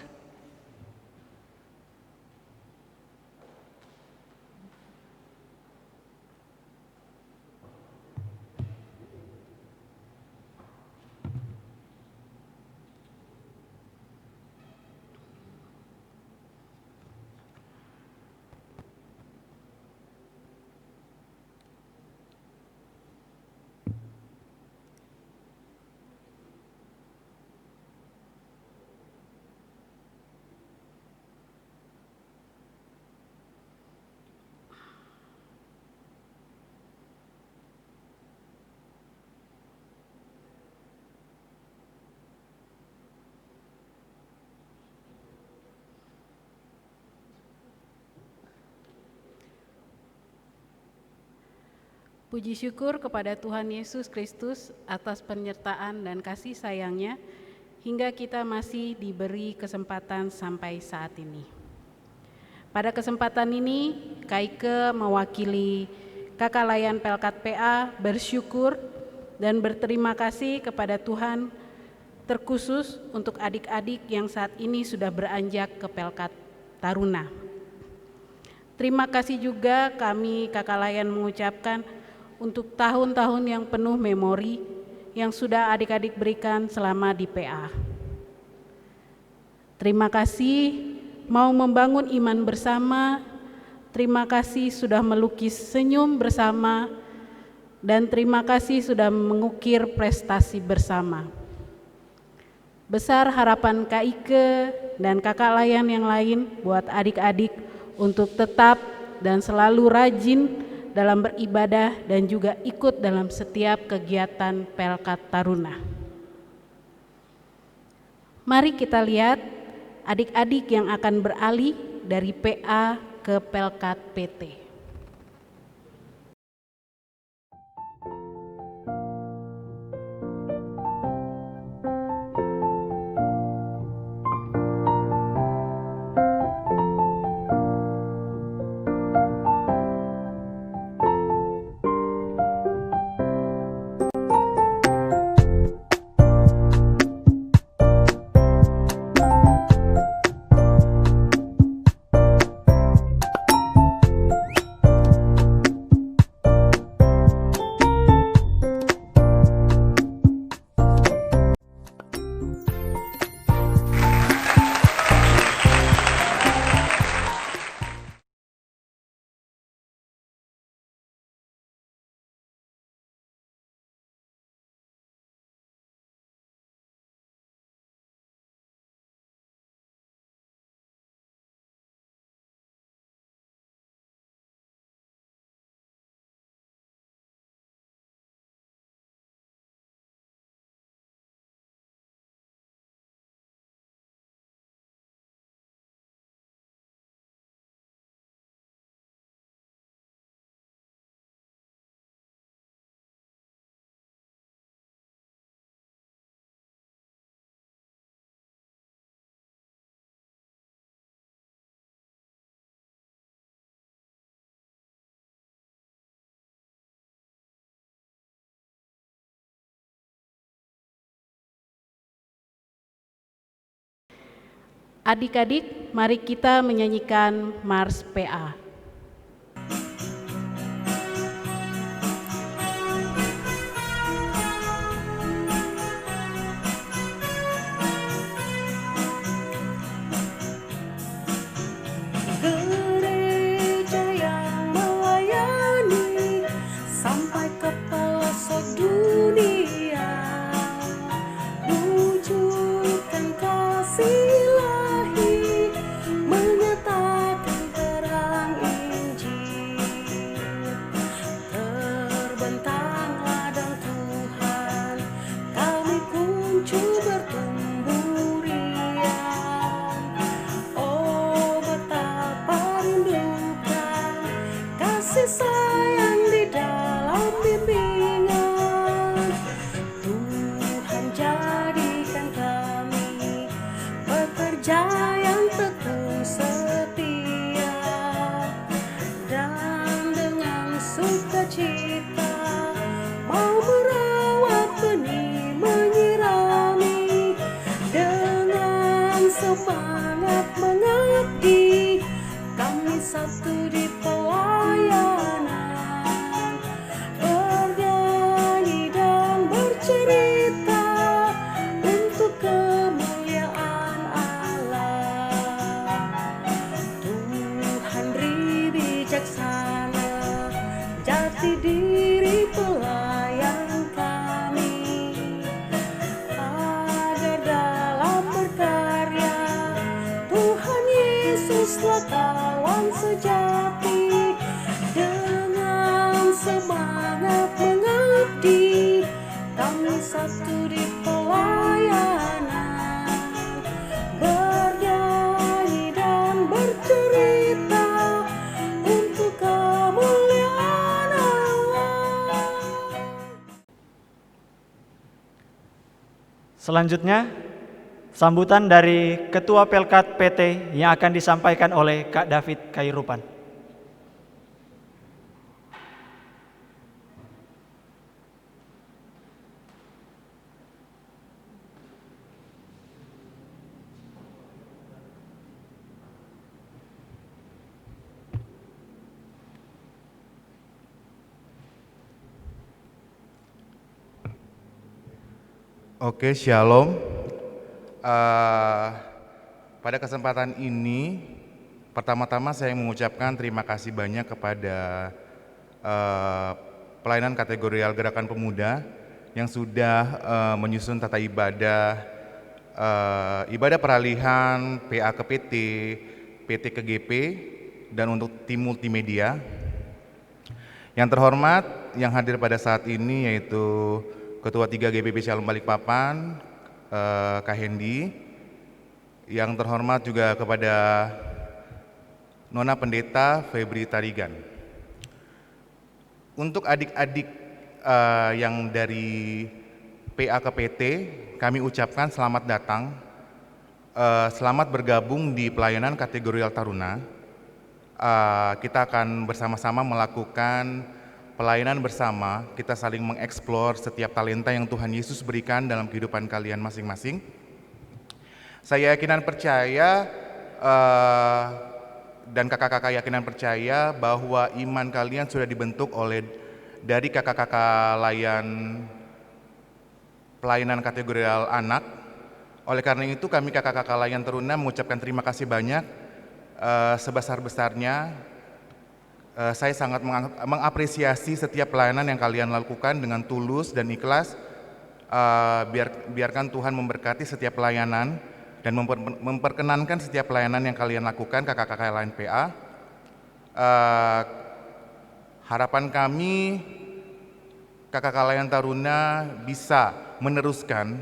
Puji syukur kepada Tuhan Yesus Kristus atas penyertaan dan kasih sayang-Nya hingga kita masih diberi kesempatan sampai saat ini. Pada kesempatan ini, Kaike mewakili Kakak Layan Pelkat PA bersyukur dan berterima kasih kepada Tuhan, terkhusus untuk adik-adik yang saat ini sudah beranjak ke Pelkat Taruna. Terima kasih juga kami Kakak Layan mengucapkan untuk tahun-tahun yang penuh memori yang sudah adik-adik berikan selama di PA. Terima kasih mau membangun iman bersama, terima kasih sudah melukis senyum bersama, dan terima kasih sudah mengukir prestasi bersama. Besar harapan Kak Ike dan Kakak Layan yang lain buat adik-adik untuk tetap dan selalu rajin dalam beribadah dan juga ikut dalam setiap kegiatan Pelkat Taruna. Mari kita lihat adik-adik yang akan beralih dari PA ke Pelkat PT. Adik-adik, mari kita menyanyikan Mars PA. Gereja yang melayani sampai ke pelosok dunia, wujudkan kasih ilahi, menyatakan terang Injil. Terbentang ladang Tuhan, kami kunci bertumbuh riang. Oh, betapa rindukan kasih sayang di dalam bimbingan. Tuhan jadikan kami pekerja yang tekun setia, dan dengan sukacita mau merawat benih, menyirami, dengan semangat mengabdi. Kami satu di pelayanan, bernyanyi dan bercerita untuk kemuliaan Allah. Tuhan beri bijaksana, jati diri pelayan kami, agar dalam berkarya Tuhan Yesuslah kawan sejati. Dengan semangat mengabdi, kami satu di pelayanan, bernyanyi dan bercerita untuk kemuliaan Allah. Selanjutnya, sambutan dari Ketua Pelkat PT yang akan disampaikan oleh Kak David Kairupan. Oke, shalom. Pada kesempatan ini, pertama-tama saya mengucapkan terima kasih banyak kepada pelayanan kategorial Gerakan Pemuda yang sudah menyusun tata ibadah, ibadah peralihan PA ke PT, PT ke GP, dan untuk tim multimedia. Yang terhormat yang hadir pada saat ini yaitu Ketua 3 GPB Shalom Balikpapan, Kak Hendi. Yang terhormat juga kepada Nona Pendeta Febri Tarigan. Untuk adik-adik yang dari PA ke PT, kami ucapkan selamat datang, selamat bergabung di pelayanan kategorial Taruna. Kita akan bersama-sama melakukan pelayanan bersama, kita saling mengeksplor setiap talenta yang Tuhan Yesus berikan dalam kehidupan kalian masing-masing. Saya yakinan percaya dan kakak-kakak yakinan percaya bahwa iman kalian sudah dibentuk dari kakak-kakak pelayanan kategorial anak. Oleh karena itu kami kakak-kakak layan Taruna mengucapkan terima kasih banyak sebesar-besarnya. Saya sangat mengapresiasi setiap pelayanan yang kalian lakukan dengan tulus dan ikhlas. Biarkan Tuhan memberkati setiap pelayanan dan memperkenankan setiap pelayanan yang kalian lakukan, kakak-kakak lain PA. Harapan kami kakak-kakak layan Taruna bisa meneruskan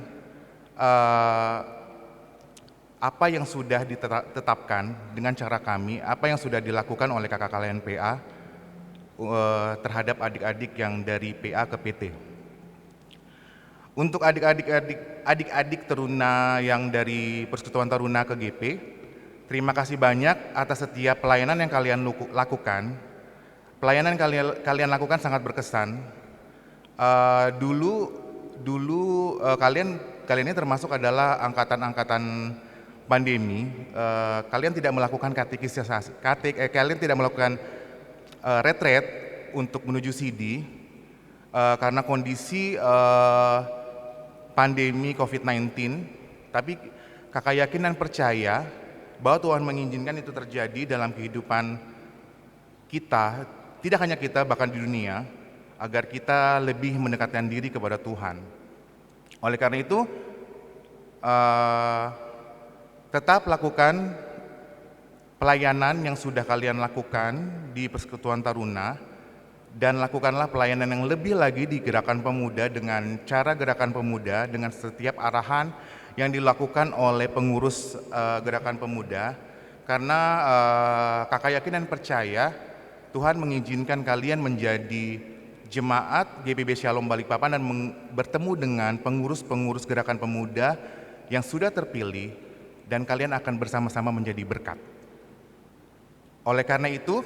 apa yang sudah ditetapkan dengan cara kami, apa yang sudah dilakukan oleh kakak kalian PA terhadap adik-adik yang dari PA ke PT. Untuk adik-adik Taruna yang dari Persekutuan Taruna ke GP, terima kasih banyak atas setiap pelayanan yang kalian lakukan. Pelayanan yang kalian lakukan sangat berkesan. Dulu kalian ini termasuk adalah angkatan pandemi, kalian tidak melakukan kalian tidak melakukan retret untuk menuju CD karena kondisi pandemi COVID-19, tapi kakak yakin dan percaya bahwa Tuhan mengizinkan itu terjadi dalam kehidupan kita, tidak hanya kita, bahkan di dunia, agar kita lebih mendekatkan diri kepada Tuhan. Oleh karena itu, tetap lakukan pelayanan yang sudah kalian lakukan di Persekutuan Taruna, dan lakukanlah pelayanan yang lebih lagi di Gerakan Pemuda dengan cara Gerakan Pemuda, dengan setiap arahan yang dilakukan oleh pengurus Gerakan Pemuda, karena kakak yakin dan percaya Tuhan mengizinkan kalian menjadi jemaat GPB Shalom Balikpapan dan bertemu dengan pengurus-pengurus Gerakan Pemuda yang sudah terpilih, dan kalian akan bersama-sama menjadi berkat. Oleh karena itu,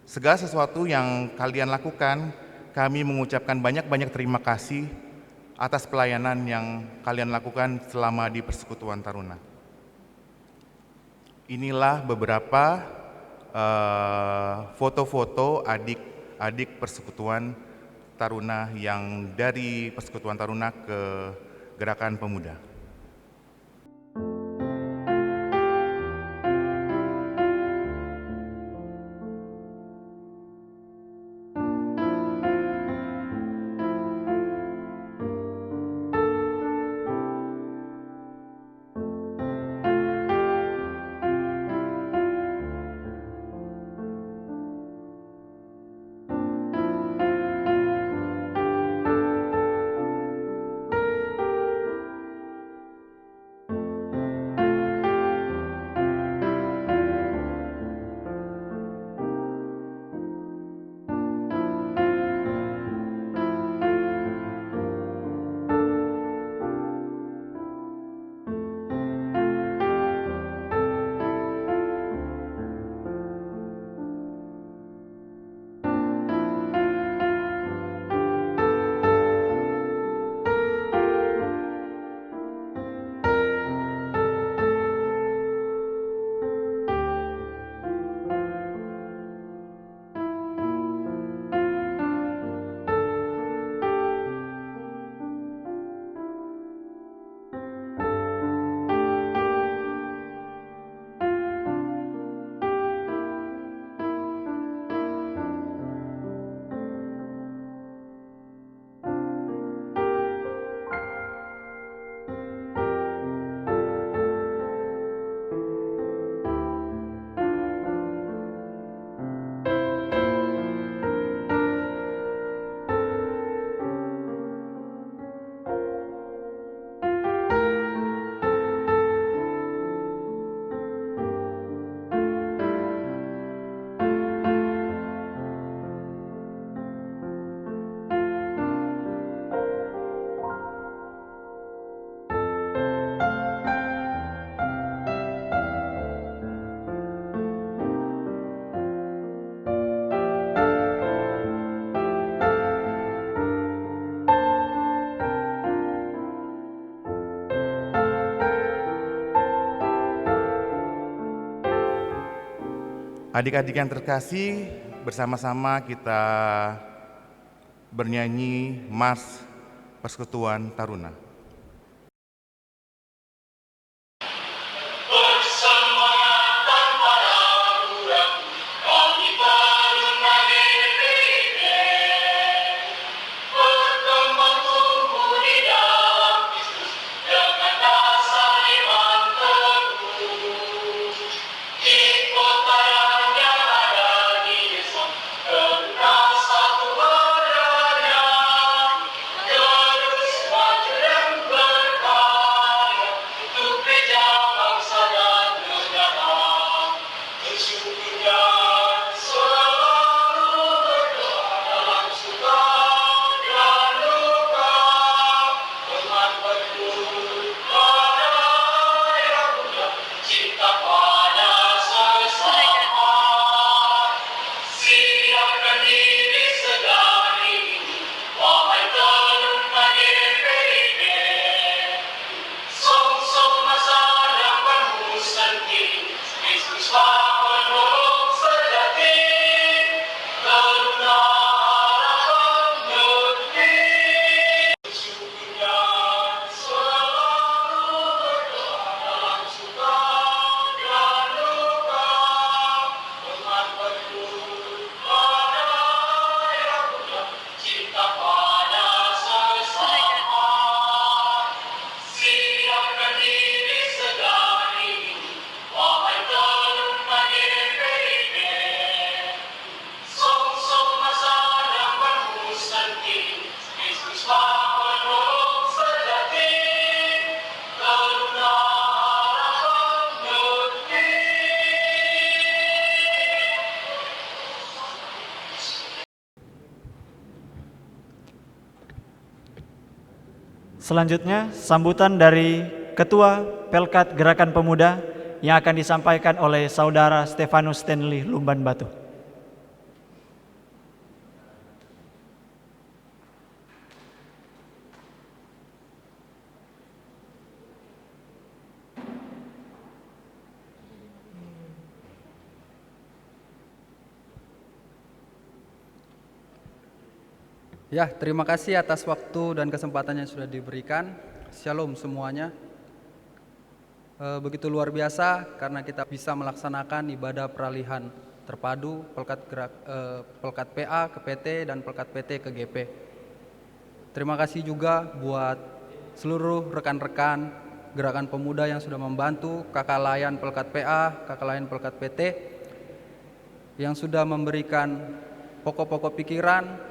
segala sesuatu yang kalian lakukan, kami mengucapkan banyak-banyak terima kasih atas pelayanan yang kalian lakukan selama di Persekutuan Taruna. Inilah beberapa foto-foto adik-adik Persekutuan Taruna yang dari Persekutuan Taruna ke Gerakan Pemuda. Adik-adik yang terkasih, bersama-sama kita bernyanyi Mars Persekutuan Taruna. Terus maju dan Selanjutnya, sambutan dari Ketua Pelkat Gerakan Pemuda yang akan disampaikan oleh Saudara Stefanus Stanley Lumban Batu. Ya, terima kasih atas waktu dan kesempatan yang sudah diberikan. Shalom semuanya. Begitu luar biasa karena kita bisa melaksanakan ibadah peralihan terpadu Pelkat PA ke PT dan Pelkat PT ke GP. Terima kasih juga buat seluruh rekan-rekan Gerakan Pemuda yang sudah membantu kakak layan Pelkat PA, kakak layan Pelkat PT yang sudah memberikan pokok-pokok pikiran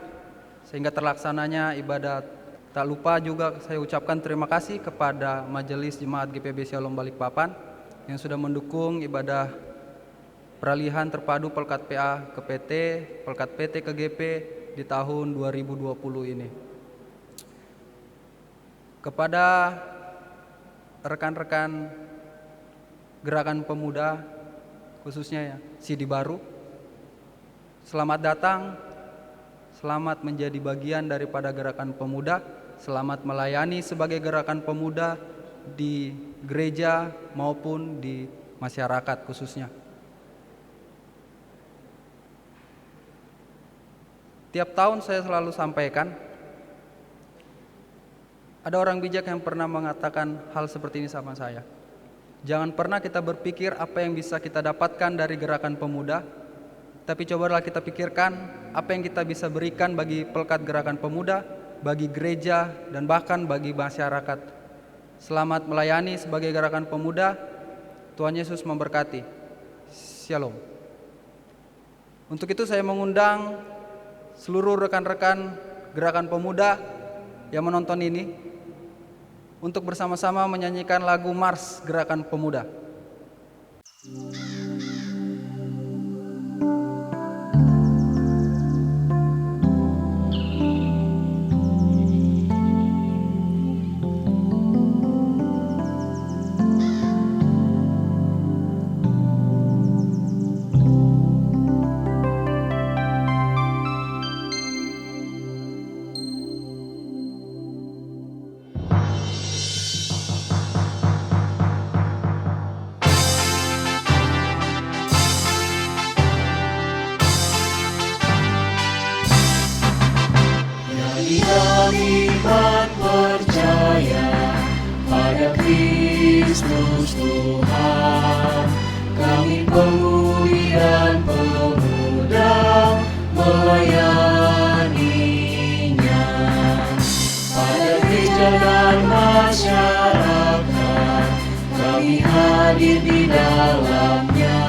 sehingga terlaksananya ibadah. Tak lupa juga saya ucapkan terima kasih kepada Majelis Jemaat GPB Shalom Balikpapan yang sudah mendukung ibadah peralihan terpadu Pelkat PA ke PT, Pelkat PT ke GP di tahun 2020 ini. Kepada rekan-rekan Gerakan Pemuda, khususnya ya Sidi Baru, selamat datang. Selamat menjadi bagian daripada Gerakan Pemuda, selamat melayani sebagai Gerakan Pemuda di gereja maupun di masyarakat khususnya. Tiap tahun saya selalu sampaikan, ada orang bijak yang pernah mengatakan hal seperti ini sama saya. Jangan pernah kita berpikir apa yang bisa kita dapatkan dari Gerakan Pemuda, tapi cobalah kita pikirkan apa yang kita bisa berikan bagi Pelkat Gerakan Pemuda, bagi gereja, dan bahkan bagi masyarakat. Selamat melayani sebagai Gerakan Pemuda. Tuhan Yesus memberkati. Shalom. Untuk itu saya mengundang seluruh rekan-rekan Gerakan Pemuda yang menonton ini untuk bersama-sama menyanyikan lagu Mars Gerakan Pemuda. Kristus Tuhan, kami pemudi dan pemuda melayaninya. Pada gereja dan masyarakat, kami hadir di dalamnya.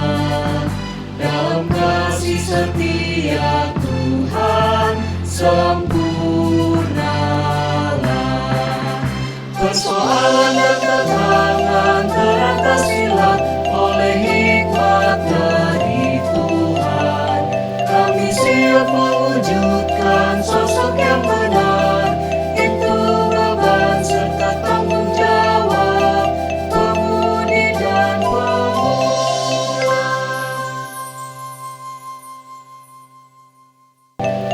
Dalam kasih setia Tuhan sempurnalah. Persoalan dan tantangan teratasilah oleh hikmat dari Tuhan. Kami siap mewujudkan sosok yang benar. Itu beban serta tanggung jawab pemudi dan pemuda.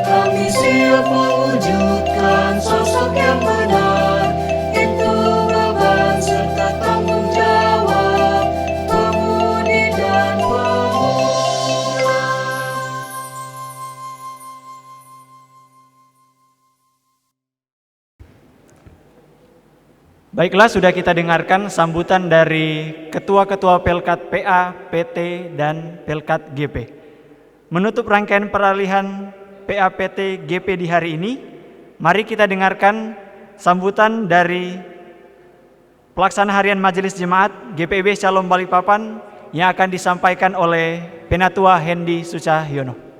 Kami siap mewujudkan sosok yang benar. Baiklah, sudah kita dengarkan sambutan dari Ketua-Ketua Pelkat PA, PT, dan Pelkat GP. Menutup rangkaian peralihan PA, PT, GP di hari ini, mari kita dengarkan sambutan dari Pelaksana Harian Majelis Jemaat GPB Shalom Balikpapan yang akan disampaikan oleh Penatua Hendy Sucahyono.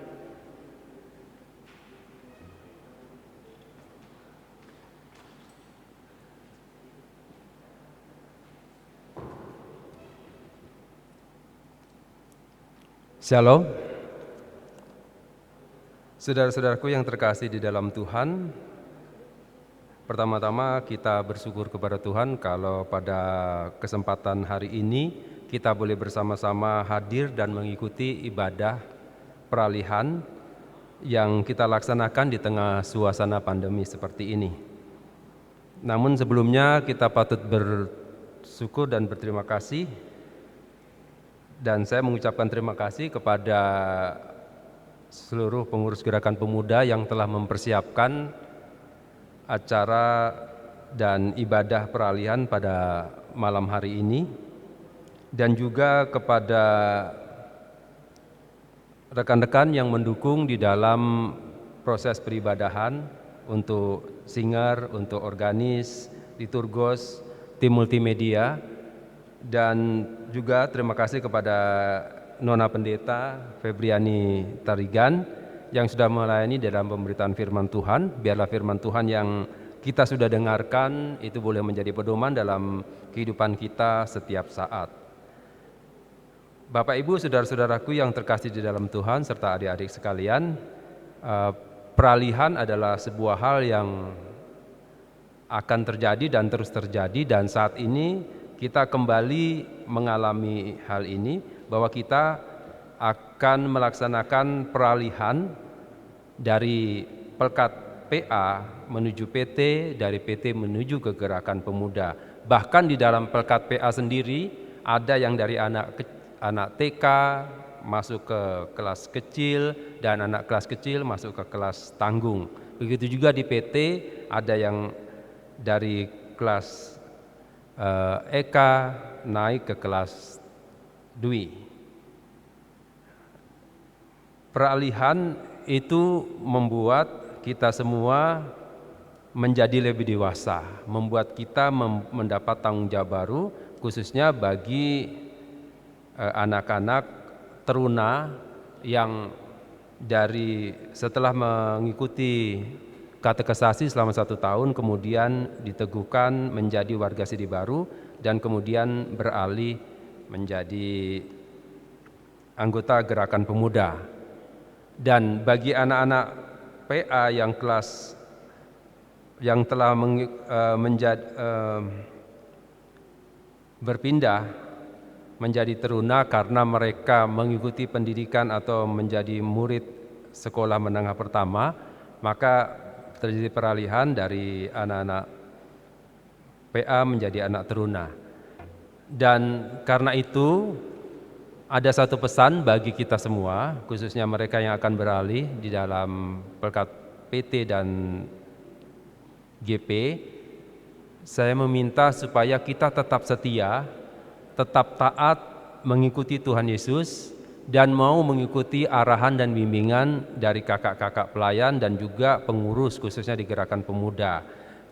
Shalom. Saudara-saudaraku yang terkasih di dalam Tuhan, Pertama-tama kita bersyukur kepada Tuhan kalau pada kesempatan hari ini kita boleh bersama-sama hadir dan mengikuti ibadah peralihan yang kita laksanakan di tengah suasana pandemi seperti ini. Namun sebelumnya kita patut bersyukur dan berterima kasih, dan saya mengucapkan terima kasih kepada seluruh pengurus Gerakan Pemuda yang telah mempersiapkan acara dan ibadah peralihan pada malam hari ini, dan juga kepada rekan-rekan yang mendukung di dalam proses peribadahan untuk singer, untuk organis, liturgos, tim multimedia, dan juga terima kasih kepada Nona Pendeta Febriani Tarigan yang sudah melayani dalam pemberitaan firman Tuhan. Biarlah firman Tuhan yang kita sudah dengarkan itu boleh menjadi pedoman dalam kehidupan kita setiap saat. Bapak, Ibu, saudara-saudaraku yang terkasih di dalam Tuhan serta adik-adik sekalian, peralihan adalah sebuah hal yang akan terjadi dan terus terjadi, dan saat ini kita kembali mengalami hal ini, bahwa kita akan melaksanakan peralihan dari Pelkat PA menuju PT, dari PT menuju ke Gerakan Pemuda. Bahkan di dalam Pelkat PA sendiri ada yang dari anak TK masuk ke kelas kecil, dan anak kelas kecil masuk ke kelas tanggung. Begitu juga di PT ada yang dari kelas EK naik ke kelas Dwi. Peralihan itu membuat kita semua menjadi lebih dewasa, membuat kita mendapat tanggung jawab baru, khususnya bagi anak-anak teruna yang dari setelah mengikuti katekesasi selama 1 tahun kemudian diteguhkan menjadi warga Sidi Baru dan kemudian beralih menjadi anggota Gerakan Pemuda. Dan bagi anak-anak PA yang telah berpindah menjadi teruna karena mereka mengikuti pendidikan atau menjadi murid sekolah menengah pertama, maka terjadi peralihan dari anak-anak PA menjadi anak teruna. Dan karena itu ada satu pesan bagi kita semua, khususnya mereka yang akan beralih di dalam Pelkat PT dan GP. Saya meminta supaya kita tetap setia, tetap taat mengikuti Tuhan Yesus, dan mau mengikuti arahan dan bimbingan dari kakak-kakak pelayan dan juga pengurus khususnya di Gerakan Pemuda.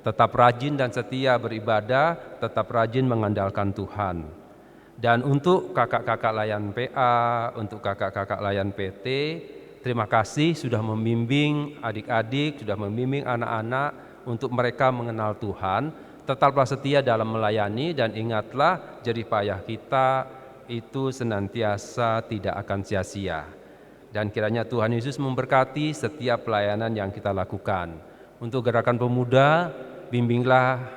Tetap rajin dan setia beribadah, tetap rajin mengandalkan Tuhan. Dan untuk kakak-kakak layan PA, untuk kakak-kakak layan PT, terima kasih sudah membimbing adik-adik, sudah membimbing anak-anak untuk mereka mengenal Tuhan. Tetaplah setia dalam melayani dan ingatlah jerih payah kita itu senantiasa tidak akan sia-sia. Dan kiranya Tuhan Yesus memberkati setiap pelayanan yang kita lakukan. Untuk Gerakan Pemuda, bimbinglah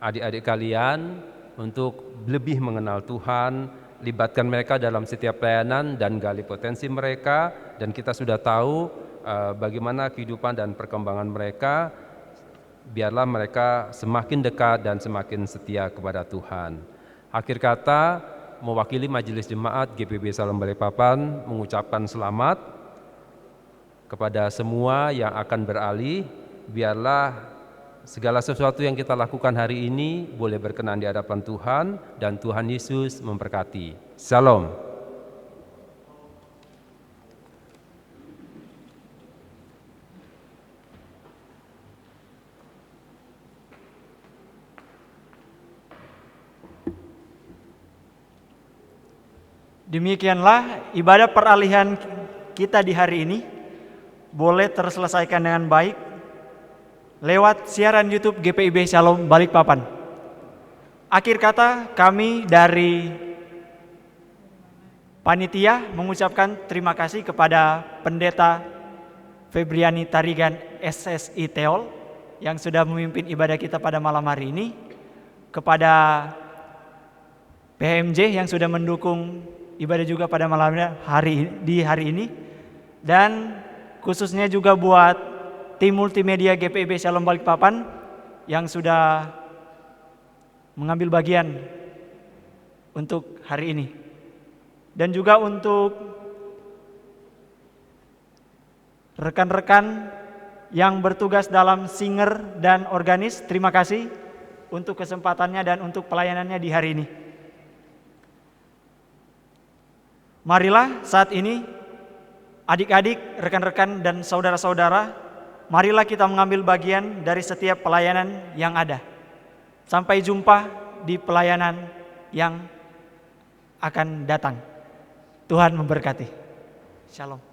adik-adik kalian untuk lebih mengenal Tuhan, libatkan mereka dalam setiap pelayanan dan gali potensi mereka, dan kita sudah tahu bagaimana kehidupan dan perkembangan mereka. Biarlah mereka semakin dekat dan semakin setia kepada Tuhan. Akhir kata, mewakili Majelis Jemaat GPB Salem Balikpapan mengucapkan selamat kepada semua yang akan beralih. Biarlah segala sesuatu yang kita lakukan hari ini boleh berkenan di hadapan Tuhan, dan Tuhan Yesus memberkati. Shalom. Demikianlah ibadah peralihan kita di hari ini boleh terselesaikan dengan baik lewat siaran YouTube GPIB Shalom Balikpapan. Akhir kata, kami dari panitia mengucapkan terima kasih kepada Pendeta Febriani Tarigan SSI Teol yang sudah memimpin ibadah kita pada malam hari ini, kepada PHMJ yang sudah mendukung ibadah juga pada malam hari ini, dan khususnya juga buat tim multimedia GPIB Shalom Balikpapan yang sudah mengambil bagian untuk hari ini, dan juga untuk rekan-rekan yang bertugas dalam singer dan organis. Terima kasih untuk kesempatannya dan untuk pelayanannya di hari ini. Marilah saat ini adik-adik, rekan-rekan dan saudara-saudara, marilah kita mengambil bagian dari setiap pelayanan yang ada. Sampai jumpa di pelayanan yang akan datang. Tuhan memberkati. Shalom.